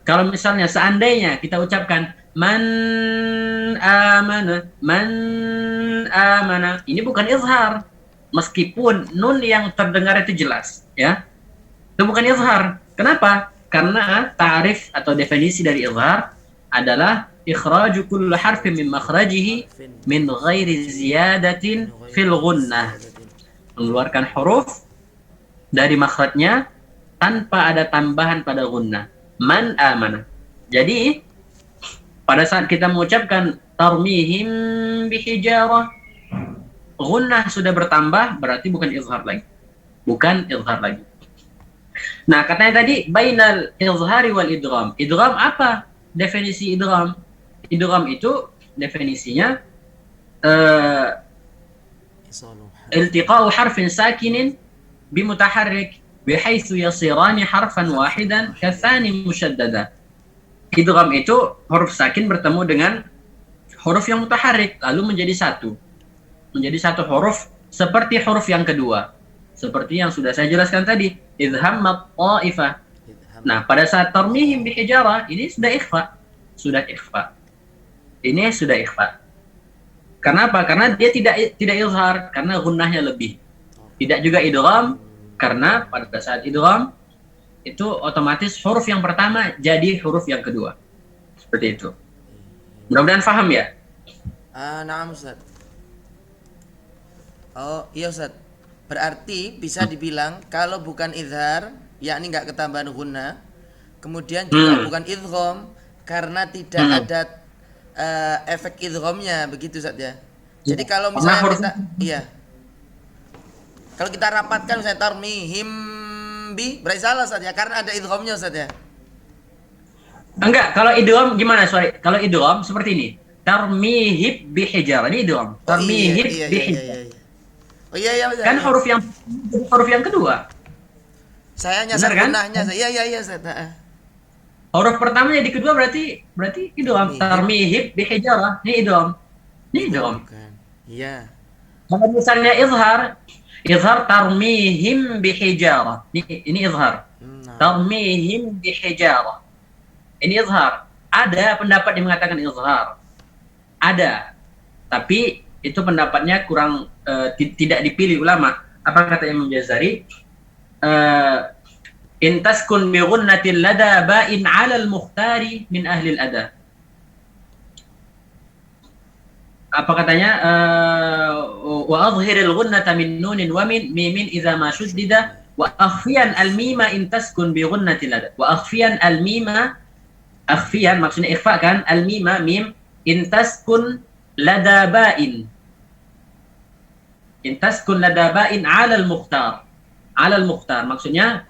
Kalau misalnya seandainya kita ucapkan man amana, ini bukan izhar. Meskipun nun yang terdengar itu jelas, ya. Itu bukan izhar. Kenapa? Karena tarif atau definisi dari izhar adalah ikhraju kulli harfin min makhrajihi min ghairi ziyadatin fil gunnah. Mengeluarkan huruf dari makhrajnya tanpa ada tambahan pada gunnah. Man amana. Jadi pada saat kita mengucapkan tarmihim bihijarah, gunnah sudah bertambah, berarti bukan izhar lagi. Bukan izhar lagi. Nah, katanya tadi bainal izhari wal idgham. Idgham apa? Definisi idgham. Idgham itu definisinya iltiqa'u harfin sakinin bimutaharrik bihaitsu yasirani harfan wahidan katsani musyaddada. Idgham itu huruf sakin bertemu dengan huruf yang mutaharrik lalu menjadi satu. Menjadi satu huruf seperti huruf yang kedua. Seperti yang sudah saya jelaskan tadi, idhammat ta'ifah. Nah, pada saat tarmihim bihijarah, ini sudah ikhfa. Sudah ikhfa. Ini sudah ikhfa. Kenapa? Karena dia tidak izhar, karena gunnahnya lebih. Tidak juga idgham, karena pada saat idgham itu otomatis huruf yang pertama jadi huruf yang kedua. Seperti itu. Mudah-mudahan paham ya? Na'am Ustaz. Oh iya Ustaz, berarti bisa dibilang kalau bukan izhar, yakni nggak ketambahan gunnah, kemudian juga bukan idgham karena tidak ada efek idghamnya, begitu Ustaz ya. Jadi kalau misalnya kita, iya, kalau kita rapatkan misalnya tarmihim bi, berarti salah Ustaz ya, karena ada idghamnya Ustaz ya. Enggak, kalau idgham gimana? Sorry, kalau idgham seperti ini. Tarmihib bihijarah, ini idgham. Tarmihib bihijarah. Oh iya iya Ustaz. Kan huruf yang kedua. Saya nyasar Benar kan? gunnahnya. Iya iya iya Ustaz. Huruf pertama jadi kedua berarti idgham. Tarmihim. Tarmihim bihijarah. Ini idgham. Ini Idgham idgham. bukan. Iya. Kalau misalnya izhar tarmihim bihijarah. Ini izhar. Nah. Tarmihim bihijarah. Ini izhar. Ada pendapat yang mengatakan izhar. Ada. Tapi itu pendapatnya kurang tidak dipilih ulama. Apa kata Imam Jazari? In taskun bi ghunnatil lada ba'in 'ala al-mukhtari min ahli al-ada. Apa katanya? Wa adhhiril ghunnata min nunin wa min mimin idza ma shuddida wa akhfiyan al-mima in taskun bi ghunnatil lada. Wa akhfiyan al-mima, akhfiyan maksudnya ikhfa kan, al-mima mim in taskun lada ba'in. In taskun lada ba'in 'ala al-mukhtar. 'Ala al-mukhtar maksudnya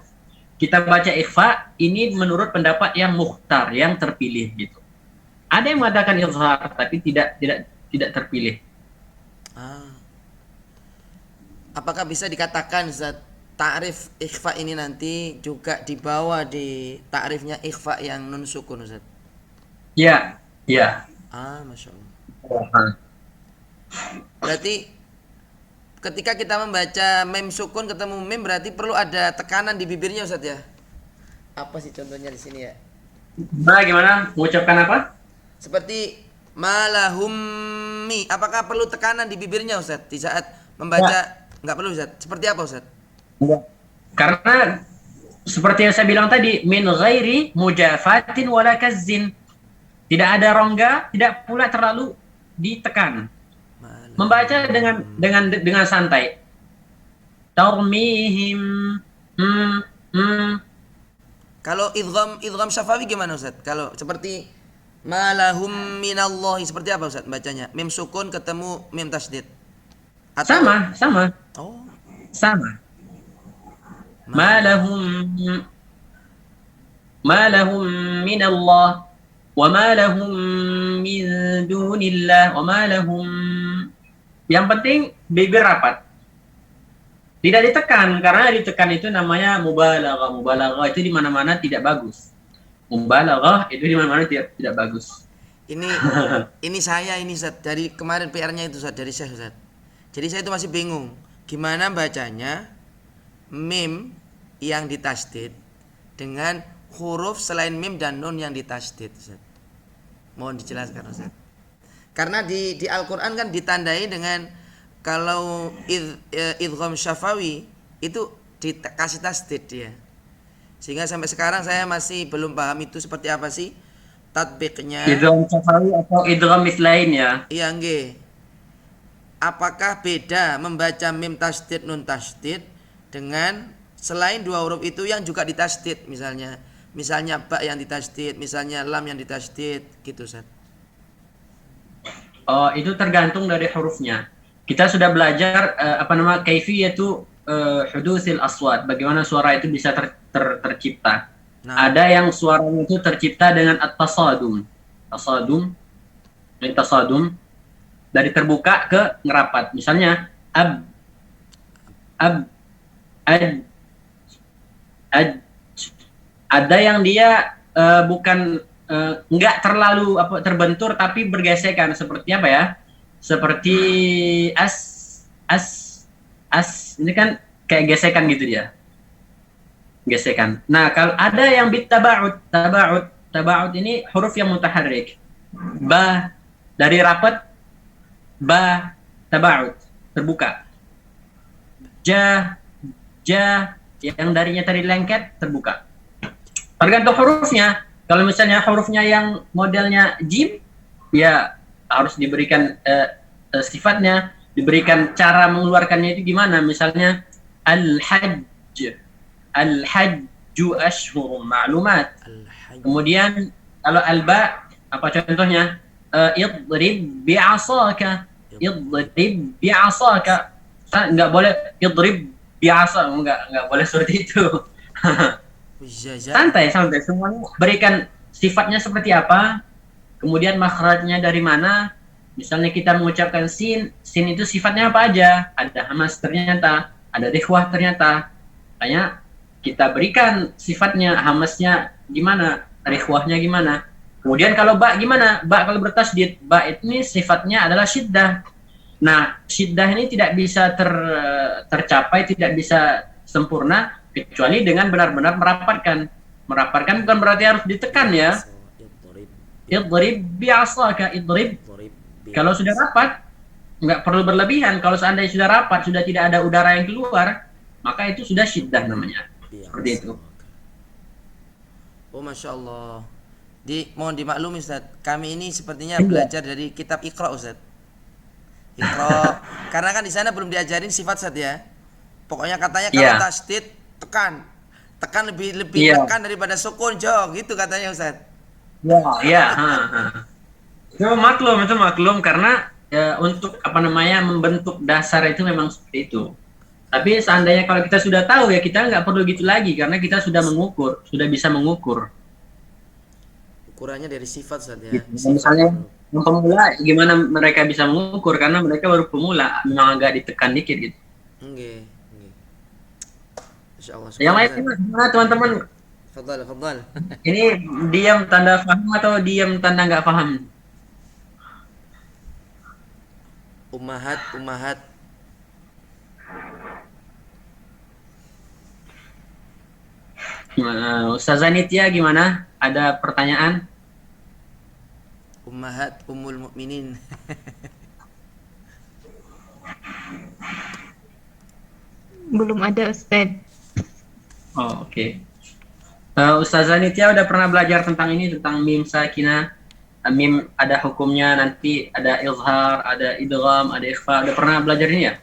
kita baca ikhfa ini menurut pendapat yang mukhtar, yang terpilih gitu. Ada yang mengatakan izhar tapi tidak terpilih. Apakah bisa dikatakan Ustaz, ta'rif ikhfa ini nanti juga dibawa di ta'rifnya ikhfa yang nun sukun Ustaz? Ya, ya. Masya Allah. Berarti ketika kita membaca mem sukun ketemu mem berarti perlu ada tekanan di bibirnya Ustaz ya? Apa sih contohnya di sini ya? Gimana? Mengucapkan apa? Seperti malahummi. Apakah perlu tekanan di bibirnya Ustaz di saat membaca? Enggak perlu Ustaz. Seperti apa Ustaz? Enggak. Karena seperti yang saya bilang tadi, min ghairi mujafatin wala kazzin. Tidak ada rongga, tidak pula terlalu ditekan. Membaca dengan santai. Tarmihim. Kalau idgham syafawi gimana Ustaz? Kalau seperti malahum minallahi seperti apa Ustaz bacanya? Mim sukun ketemu mim tasdid. Atau... Sama. Oh. Sama. Malahum minallah wa malahum min dunillah wa malahum. Yang penting bibir rapat. Tidak ditekan, karena ditekan itu namanya mubalaghah. Mubalaghah itu di mana-mana tidak bagus. Mubalaghah itu di mana-mana tidak bagus. Ini saya Ustaz, dari kemarin PR-nya itu Ustaz, dari Syekh Ustaz. Jadi saya itu masih bingung gimana bacanya mim yang ditasdid dengan huruf selain mim dan nun yang ditasdid Ustaz. Mohon dijelaskan Ustaz. Karena di Al-Qur'an kan ditandai dengan kalau idgham syafawi itu dikasih tasdid dia. Sehingga sampai sekarang saya masih belum paham itu seperti apa sih tatbiknya. Idgham syafawi atau idgham mislain ya? Iya nggih. Apakah beda membaca mim tasdid nun tasdid dengan selain dua huruf itu yang juga ditasdid misalnya ba yang ditasdid, misalnya lam yang ditasdid gitu Ustaz. Oh, itu tergantung dari hurufnya. Kita sudah belajar kaifiyatu hudusil aswat, bagaimana suara itu bisa tercipta. Nah. Ada yang suaranya itu tercipta dengan at-tasadum. Tasadum dari terbuka ke ngerapat. Misalnya ad, ada yang dia bukan enggak terlalu terbentur tapi bergesekan, seperti apa ya? Seperti as ini kan kayak gesekan gitu dia. Gesekan. Nah, kalau ada yang tabaud ini huruf yang mutaharrik. Ba dari rapat, ba tabaud terbuka. Ja yang darinya tadi lengket terbuka. Tergantung hurufnya. Kalau misalnya hurufnya yang modelnya jim, ya harus diberikan sifatnya, diberikan cara mengeluarkannya itu gimana. Misalnya al-hajju ashhurum ma'lumat. Kemudian kalau al-ba, apa contohnya? Idrib bi'asaka. Enggak boleh idrib bi'asa, enggak boleh seperti itu. Santai semuanya, berikan sifatnya seperti apa, kemudian makhrajnya dari mana, Misalnya kita mengucapkan sin itu sifatnya apa aja? Ada hamas ternyata, ada rikhwah ternyata. Makanya kita berikan sifatnya, hamasnya gimana, rikhwahnya gimana. Kemudian kalau ba gimana? Ba kalau bertasydid, ba ini sifatnya adalah syiddah. Nah, syiddah ini tidak bisa tercapai, tidak bisa sempurna kecuali dengan benar-benar merapatkan. Merapatkan bukan berarti harus ditekan ya. Idrib bi'asaka, idrib. Kalau sudah rapat, nggak perlu berlebihan. Kalau seandainya sudah rapat, sudah tidak ada udara yang keluar, maka itu sudah syiddah namanya. Seperti itu. Oh, Masya Allah. Mohon dimaklumi Ustaz, kami ini sepertinya Iya. belajar dari kitab Iqra Ustaz. Iqra. Karena kan di sana belum diajarin sifat Ustaz ya. Pokoknya katanya kalau Iya. tasydid tekan. Tekan lebih Iya. tekan daripada sukun, Jo, gitu katanya Ustaz. Ya, ya, itu maklum karena untuk apa namanya membentuk dasar itu memang seperti itu. Tapi seandainya kalau kita sudah tahu ya kita nggak perlu gitu lagi karena kita sudah mengukur, sudah bisa mengukur. Ukurannya dari sifat Ustaz ya. Gitu. Misalnya yang pemula gimana mereka bisa mengukur karena mereka baru pemula, memang agak ditekan dikit gitu. Nggih, nggih. Masya Allah. Yang lain gimana teman-teman? Fadhal, fadhal. Ini diam tanda paham atau diam tanda nggak paham? Ummahat, ummahat. Ustazah Nitya gimana? Ada pertanyaan? Ummahat ummul mukminin. Belum ada Ustaz. Oh, oke. Ustazah Nitya udah pernah belajar tentang ini, tentang mim sakinah. Mim ada hukumnya, nanti ada izhar, ada idgham, ada ikhfa. Udah pernah belajar ini ya?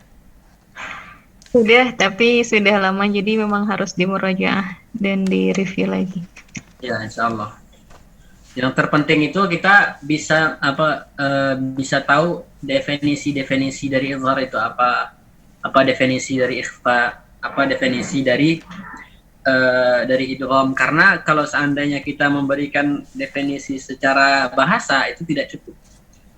Sudah, tapi sudah lama jadi memang harus dimurajaah dan direview lagi. Ya, insya Allah. Yang terpenting itu kita bisa bisa tahu definisi-definisi dari izhar itu apa definisi dari ikhfa, apa definisi dari idgham, karena kalau seandainya kita memberikan definisi secara bahasa itu tidak cukup.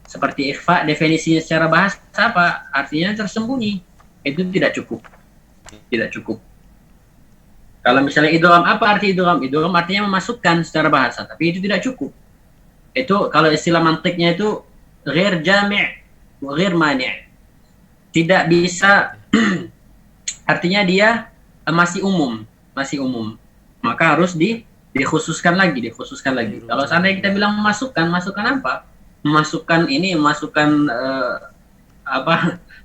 Seperti ikhfa, definisinya secara bahasa apa? Artinya tersembunyi. Itu tidak cukup. Tidak cukup. Kalau misalnya idgham, apa arti idgham? Idgham artinya memasukkan secara bahasa, tapi itu tidak cukup. Itu kalau istilah mantiknya itu ghair jami' wa ghair mani'. Tidak bisa artinya dia masih umum. Maka harus dikhususkan lagi. Kalau seandainya kita bilang memasukkan apa?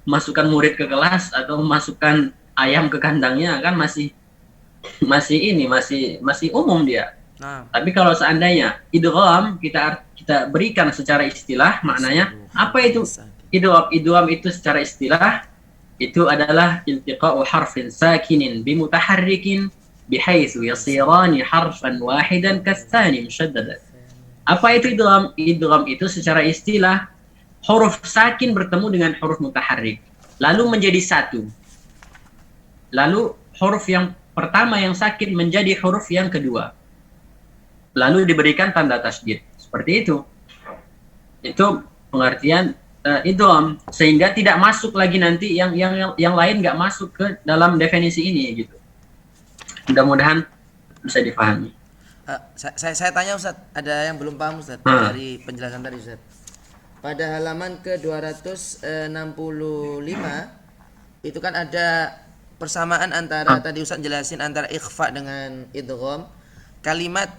Masukkan murid ke kelas atau memasukkan ayam ke kandangnya kan masih umum dia. Nah, Tapi kalau seandainya idgham kita berikan secara istilah, maknanya apa itu idgham? Idgham itu secara istilah itu adalah iltiqa'u harfin sakinin bimutaharrikin bihaitsu yasirani harfan wahidan katsani mushaddada. Apa itu idgham? Idgham itu secara istilah huruf sakin bertemu dengan huruf mutaharrik lalu menjadi satu. Lalu huruf yang pertama yang sakin menjadi huruf yang kedua. Lalu diberikan tanda tasydid. Seperti itu. Itu pengertian idgham, sehingga tidak masuk lagi nanti yang lain nggak masuk ke dalam definisi ini gitu. Mudah-mudahan bisa dipahami. saya tanya Ustaz, ada yang belum paham Ustaz dari penjelasan tadi Ustaz. Pada halaman ke-265 itu kan ada persamaan antara tadi Ustaz jelasin antara ikhfa dengan idgham. Kalimat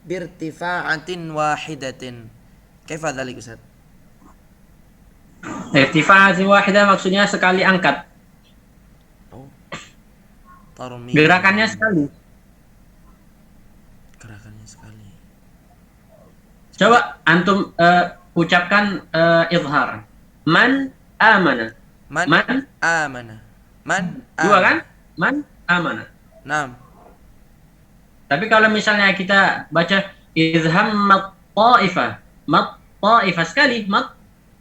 birtifa'atin wahidatin. Kaifa dzalik Ustaz? Irtifa'atin wahidah maksudnya sekali angkat. Oh. Tarmi. Gerakannya sekali. Coba antum ucapkan izhar. Man amana. Man amana. Man Dua amana. kan? Man amana. Naam. Tapi kalau misalnya kita baca izhammat ta'ifah. Mat ta'ifah sekali. Mat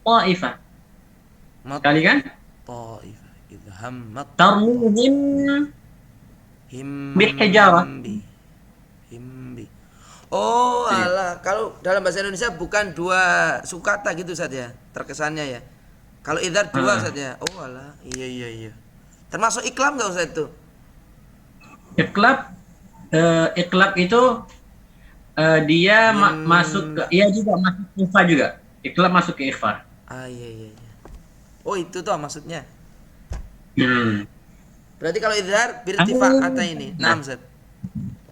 ta'ifah. Sekali kan? Ta'ifah. Idhammat Tarmuhim him bihijarah. himbi. Oh, Iya. alah. Kalau dalam bahasa Indonesia bukan dua sukata gitu Ustaz ya, terkesannya ya. Kalau idhar dua Ah. Ustaz ya. Oh, alah. Iya iya iya. Termasuk iklam nggak Ustaz itu? Iklab, iklab itu dia masuk ke, Min iya juga masuk ke ikhfa juga. Iklab masuk ke ikhfa. iya iya iya. Oh, itu tuh maksudnya. Hmm. Berarti kalau idhar birtifak kata ini. Nah, Naam Ustaz.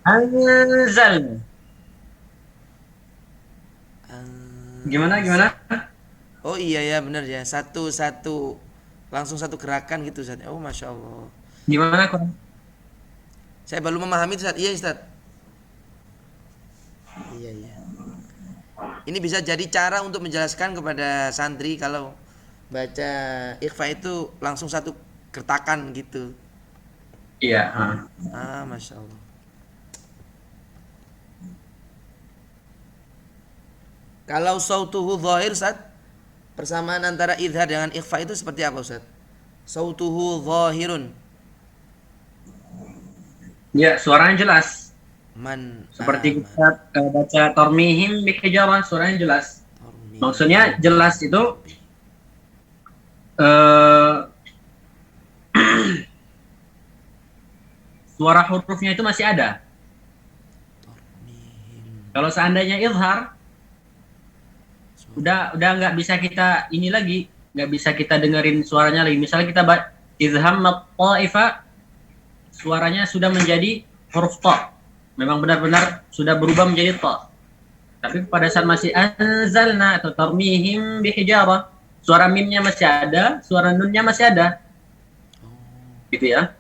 anzal. Gimana Anza. gimana? Oh iya ya benar ya. Satu langsung satu gerakan gitu Ustaz. Oh, Masya Allah. Gimana Quran? Saya baru memahami Ustaz. Iya Ustaz. Iya iya. Ini bisa jadi cara untuk menjelaskan kepada santri kalau baca ikhfa itu langsung satu gertakan gitu. Iya. Ah. Ah, Masya Allah. Kalau sautuhu zahir Ustaz, persamaan antara idhar dengan ikhfa itu seperti apa Ustaz? Sautuhu zahirun. Ya, suaranya jelas. Man Seperti aman. kita baca tormihim bihijarah, suaranya jelas. Maksudnya jelas itu eh, suara hurufnya itu masih ada. Kalau seandainya izhar, udah nggak bisa kita ini lagi, nggak bisa kita dengerin suaranya lagi. Misalnya kita izhammat ta'ifa, suaranya sudah menjadi huruf ta. Memang benar-benar sudah berubah menjadi ta. Tapi pada saat masih anzalna atau tarmihim bihijarah, suara mimnya masih ada, suara nunnya masih ada. Gitu ya.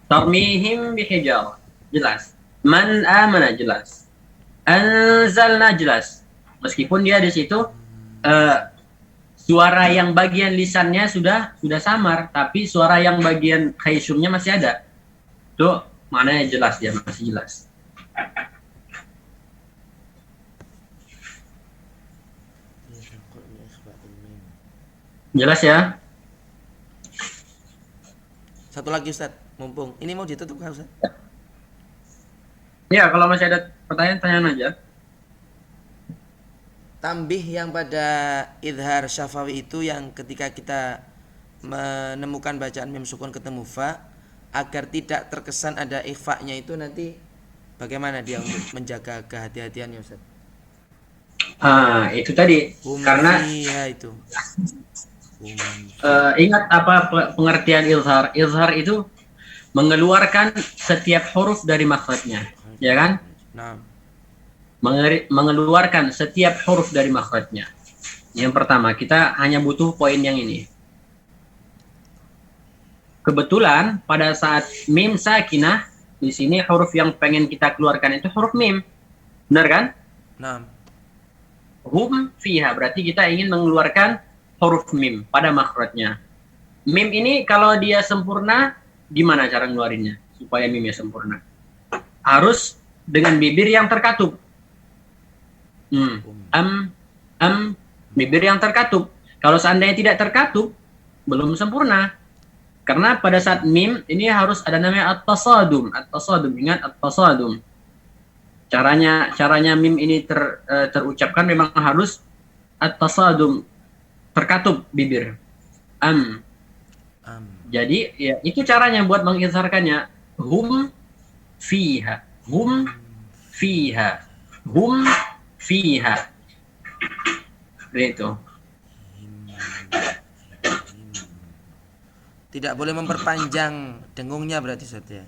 Tarmihim bihijarah, jelas. Man amana, jelas. Anzalna, jelas. Meskipun dia di situ suara yang bagian lisannya sudah samar, tapi suara yang bagian khaysyumnya masih ada. Tuh maknanya jelas, dia masih jelas. Jelas ya? Satu lagi Ustaz, mumpung ini mau ditutup kan Ustaz? Ya, kalau masih ada pertanyaan, tanyain aja. Tambih yang pada idhar syafawi itu yang ketika kita menemukan bacaan mim sukun ketemu fa, agar tidak terkesan ada ikhfa-nya itu nanti bagaimana dia untuk menjaga kehati-hatiannya Ustaz? Itu tadi karena Fiha itu. ingat apa pengertian izhar? Izhar itu mengeluarkan setiap huruf dari makhrajnya, ya kan? Nah, Mengeluarkan setiap huruf dari makhrajnya. Yang pertama, kita hanya butuh poin yang ini. Kebetulan pada saat mim sakinah, di sini huruf yang pengen kita keluarkan itu huruf mim. Benar kan? nah. Hum fiha, berarti kita ingin mengeluarkan huruf mim pada makhrajnya. Mim ini kalau dia sempurna, gimana cara ngeluarinnya supaya mimnya sempurna? Harus dengan bibir yang terkatup. Bibir yang terkatup. Kalau seandainya tidak terkatup, belum sempurna. Karena pada saat mim ini harus ada namanya at-tasadum. At-tasadum, ingat at-tasadum. Caranya mim ini terucapkan memang harus at-tasadum, terkatup bibir. Jadi ya itu caranya buat mengizharkannya. Hum fiha, hum fiha, hum fiha. Itu. Tidak boleh memperpanjang dengungnya berarti Ustaz ya.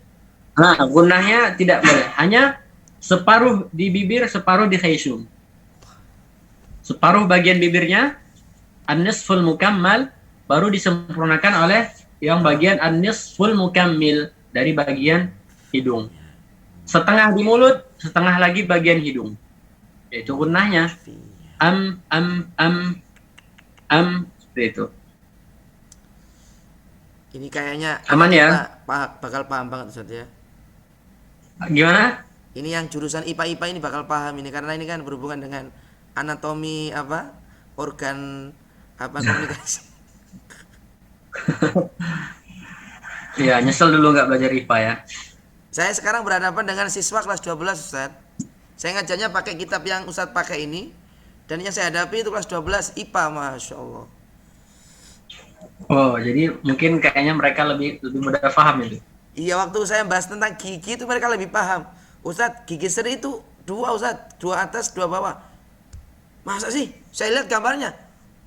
Nah, gunanya tidak boleh. Hanya separuh di bibir, separuh di khaysyum. Separuh bagian bibirnya an-nisful mukammal baru disempurnakan oleh yang bagian an-nisful mukammil dari bagian hidung. Setengah di mulut, setengah lagi bagian hidung. Itu gunanya. Seperti itu. Ini kayaknya Aman anak ya? IPA bakal paham banget Ustaz ya. Gimana? Ini yang jurusan IPA ini bakal paham ini karena ini kan berhubungan dengan anatomi apa? Organ apa komunikasi. Ya, nyesel dulu nggak belajar IPA ya. Saya sekarang berhadapan dengan siswa kelas 12 Ustaz. Saya ngajarnya pakai kitab yang Ustadz pakai ini, dan yang saya hadapi itu kelas 12 IPA, Masya Allah. Oh, jadi mungkin kayaknya mereka lebih mudah paham itu. Iya, waktu saya bahas tentang gigi itu mereka lebih paham. Ustadz, gigi seri itu dua Ustadz, dua atas, dua bawah. Masa sih? Saya lihat gambarnya.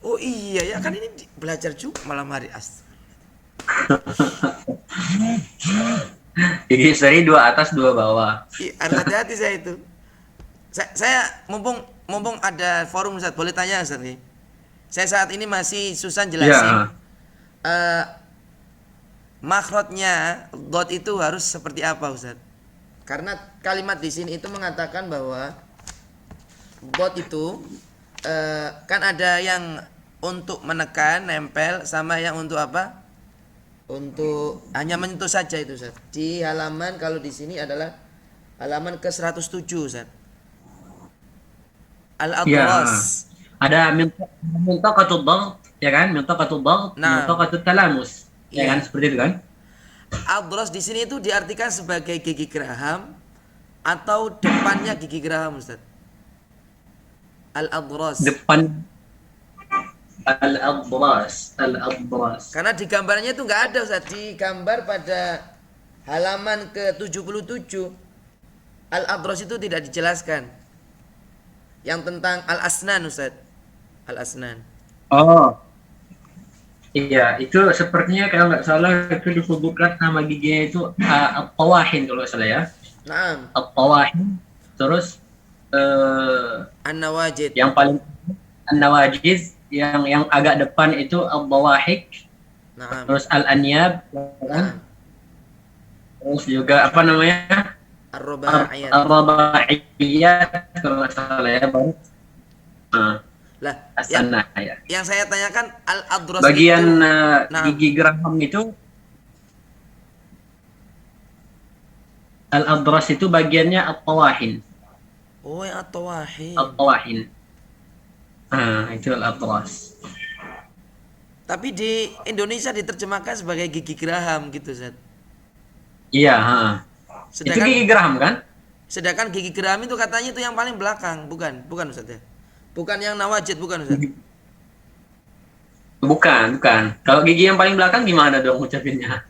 Oh iya ya, kan ini belajar juga malam hari. Gigi seri 2 atas 2 bawah. Harus hati-hati saya itu. Saya mumpung ada forum Ustaz, boleh tanya Ustaz nih. Saya saat ini masih susah jelasin. Makhrajnya dot itu harus seperti apa Ustaz? Karena kalimat di sini itu mengatakan bahwa dot itu kan ada yang untuk menekan, nempel, sama yang untuk apa? Untuk hanya menyentuh saja itu Ustaz. Di halaman kalau di sini adalah halaman ke 107 Ustaz. Al-Adras. Ada mintaqatul dhaght, ya kan? Mintaqatul dhaght, mintaqatul talamus. Ya kan, seperti itu kan? Adras di sini itu diartikan sebagai gigi geraham atau depannya gigi geraham Ustaz. Al-Adras. Depan Al-Adras. Karena di gambarnya itu nggak ada Ustaz. Di gambar pada halaman ke-77 Al-Adras itu tidak dijelaskan. Yang tentang Al-Asnan Ustaz. Al-Asnan. Oh. Iya, itu sepertinya kalau nggak salah itu disebutkan nama giginya itu At-Tawahin kalau nggak salah ya. Naam. At-Tawahin. Terus An-Nawajid. yang paling An-Nawajiz yang agak depan itu Al-Bawahik. Naam. Terus Al-Anyab. Naam. Terus juga apa namanya? Ar-Rubaiyat. Ar-Rubaiyat kalau nggak salah ya, Bang. Lah, As-Sanah ya. yang saya tanyakan Al-Adras Bagian itu, gigi geraham itu Al-Adras itu bagiannya At-Tawahin. Oh, yang At-Tawahin. At-Tawahin. Itu Al-Adras. Tapi di Indonesia diterjemahkan sebagai gigi geraham gitu, Ustaz. Iya, itu gigi geraham kan? Sedangkan gigi geraham itu katanya itu yang paling belakang, bukan Ustaz ya? Bukan yang nawajid, bukan Ustaz? Bukan. Kalau gigi yang paling belakang gimana dong ucapinnya?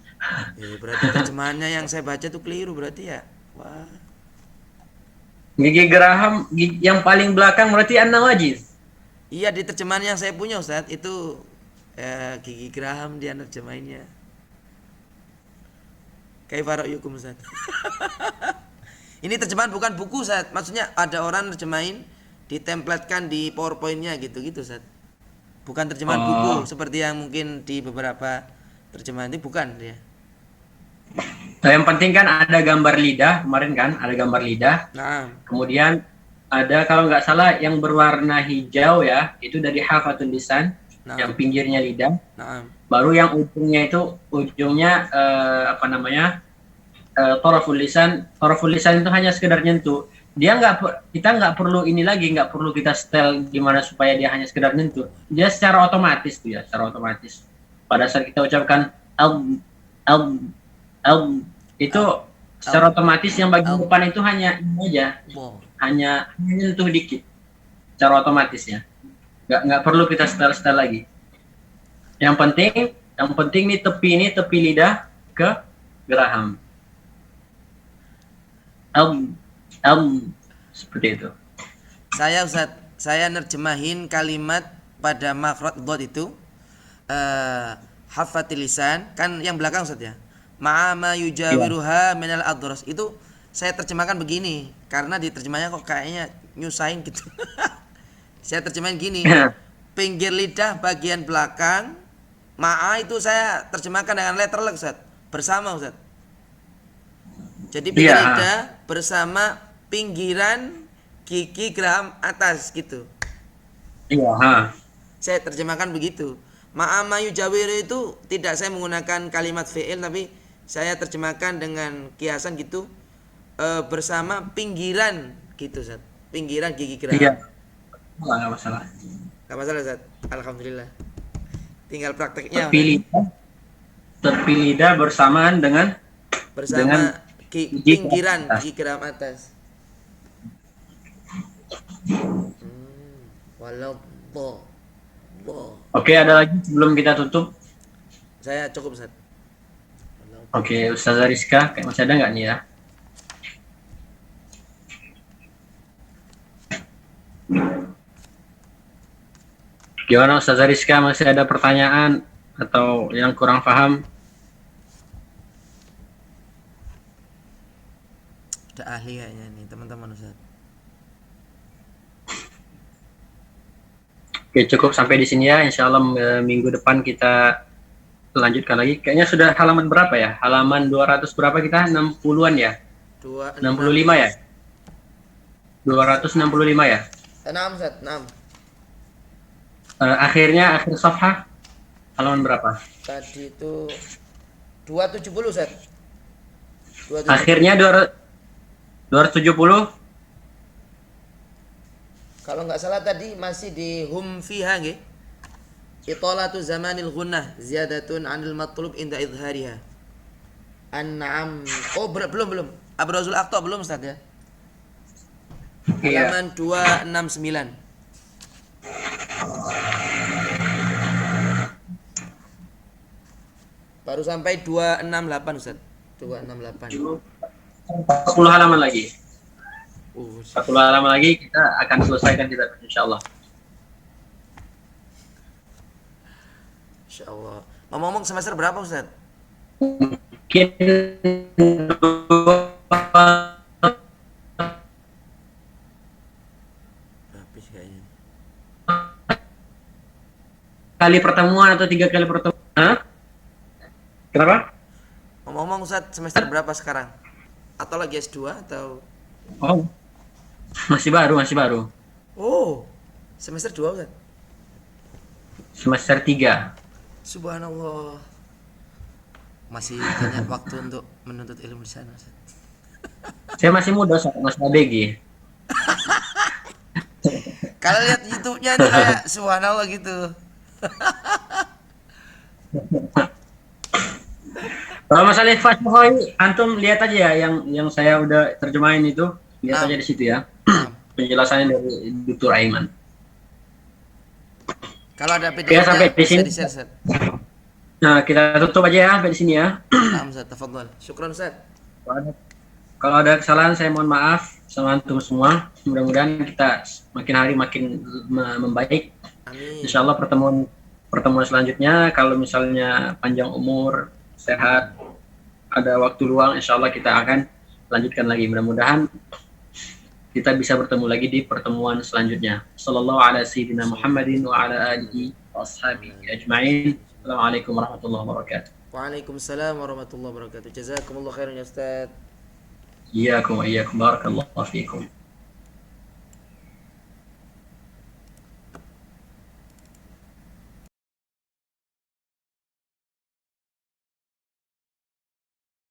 Berarti terjemahannya yang saya baca itu keliru berarti ya. Wah. Gigi geraham yang paling belakang berarti an-nawajiz. Iya, di terjemahan yang saya punya Ustaz itu gigi geraham dia terjemahinnya. Kaifa ra'yukum Ustaz? Ini terjemahan bukan buku Ustaz. Maksudnya ada orang terjemahin ditemplatkan di PowerPoint-nya gitu Ustaz. Bukan terjemahan buku seperti yang mungkin di beberapa terjemahan itu bukan dia. Nah, yang penting kan ada gambar lidah kemarin kan, ada gambar lidah. Nah. Kemudian ada kalau nggak salah yang berwarna hijau ya, itu dari hafatul lisan, yang pinggirnya lidah. Nah. Baru yang ujungnya toraful lisan. Toraful lisan itu hanya sekedar nyentuh. Kita nggak perlu ini lagi, nggak perlu kita setel gimana supaya dia hanya sekedar nyentuh. Dia secara otomatis tuh ya, secara otomatis. Pada saat kita ucapkan itu secara otomatis yang bagian depan itu hanya ini aja, hanya nyentuh dikit, secara otomatis ya. Nggak perlu kita setel lagi. Yang penting nih tepi lidah ke geraham. Seperti itu. Saya nerjemahin kalimat pada makhraj dhad itu hafatil lisan kan yang belakang Ustaz ya. Ma'ama yujawiruha minal adras itu saya terjemahkan begini karena diterjemahnya kok kayaknya nyusahin gitu. Saya terjemahin gini. Pinggir lidah bagian belakang ma'a itu saya terjemahkan dengan letterlek Ustaz, bersama Ustaz. Jadi pinggir lidah bersama pinggiran gigi geraham atas gitu. Iya, Saya terjemahkan begitu. Ma'ama yujawiru itu tidak saya menggunakan kalimat fi'il tapi saya terjemahkan dengan kiasan gitu bersama pinggiran gitu Ustaz. Pinggiran gigi geraham. Iya. Enggak masalah. Enggak masalah Ustaz. Alhamdulillah. Tinggal prakteknya. Tepi lidah bersamaan dengan pinggiran gigi geraham atas. Waladhdallin. Oke, ada lagi sebelum kita tutup? Saya cukup Ustaz. Oke, Ustazah Rizka, kayak masih ada nggak nih ya? Gimana Ustazah Rizka, masih ada pertanyaan atau yang kurang paham? Udah ahli kayaknya nih teman-teman Ustaz. Oke, cukup sampai di sini ya. Insya Allah minggu depan kita lanjutkan lagi. Kayaknya sudah halaman berapa ya? Halaman 200 berapa kita? 60-an ya? 65 ya? 265 ya? 6 Ustaz, 6. Akhirnya, akhir safhah, halaman berapa? Tadi itu 270 Ustaz. 270. Akhirnya 270. Kalau nggak salah tadi masih di hum fiha nggih. Italatu zamanil ghunnah ziyadatun 'anil matlub inda idhariha. An'am. Oh, belum. Abrazul Aqta belum Ustaz ya. Iya. Halaman 269. Baru sampai 268 Ustaz. 268. 10 halaman lagi. 10 halaman lagi kita akan selesaikan kita insyaallah. Insyaallah. Ngomong-ngomong semester berapa Ustaz? Mungkin Habis kayaknya. kali pertemuan atau 3 kali pertemuan. Hah? Kenapa? Ngomong-ngomong Ustaz, semester berapa sekarang? Atau lagi S2 atau Oh, masih baru. Oh, semester 2 Ustaz. Semester 3. Subhanallah. Masih banyak waktu untuk menuntut ilmu di sana Ustaz. Saya masih muda, masih ABG. Kalau lihat YouTube-nya nih kayak subhanallah gitu. Kalau masalah ikhfa antum lihat aja ya yang saya udah terjemahin itu, lihat aja di situ ya. Penjelasannya dari Dr. Aiman. Kalau ada Oke, PDF sampai di sini. di-share Ustaz. Nah, kita tutup aja ya sampai di sini ya. Naam Ustaz, tafadhol. Syukran Ustaz. Kalau ada kesalahan saya mohon maaf sama antum semua. Mudah-mudahan kita makin hari makin membaik. Amin. Insya Allah pertemuan selanjutnya kalau misalnya panjang umur, sehat, ada waktu luang, insya Allah kita akan lanjutkan lagi. Mudah-mudahan kita bisa bertemu lagi di pertemuan selanjutnya. Sallallahu ala sayyidina Muhammadin wa ala alihi wa ashabihi ajma'in. Assalamualaikum warahmatullahi wabarakatuh. Waalaikumsalam warahmatullahi wabarakatuh. Jazakumullah khairan ya Ustaz. Iyyakum wa iyyakum barakallahu fiikum.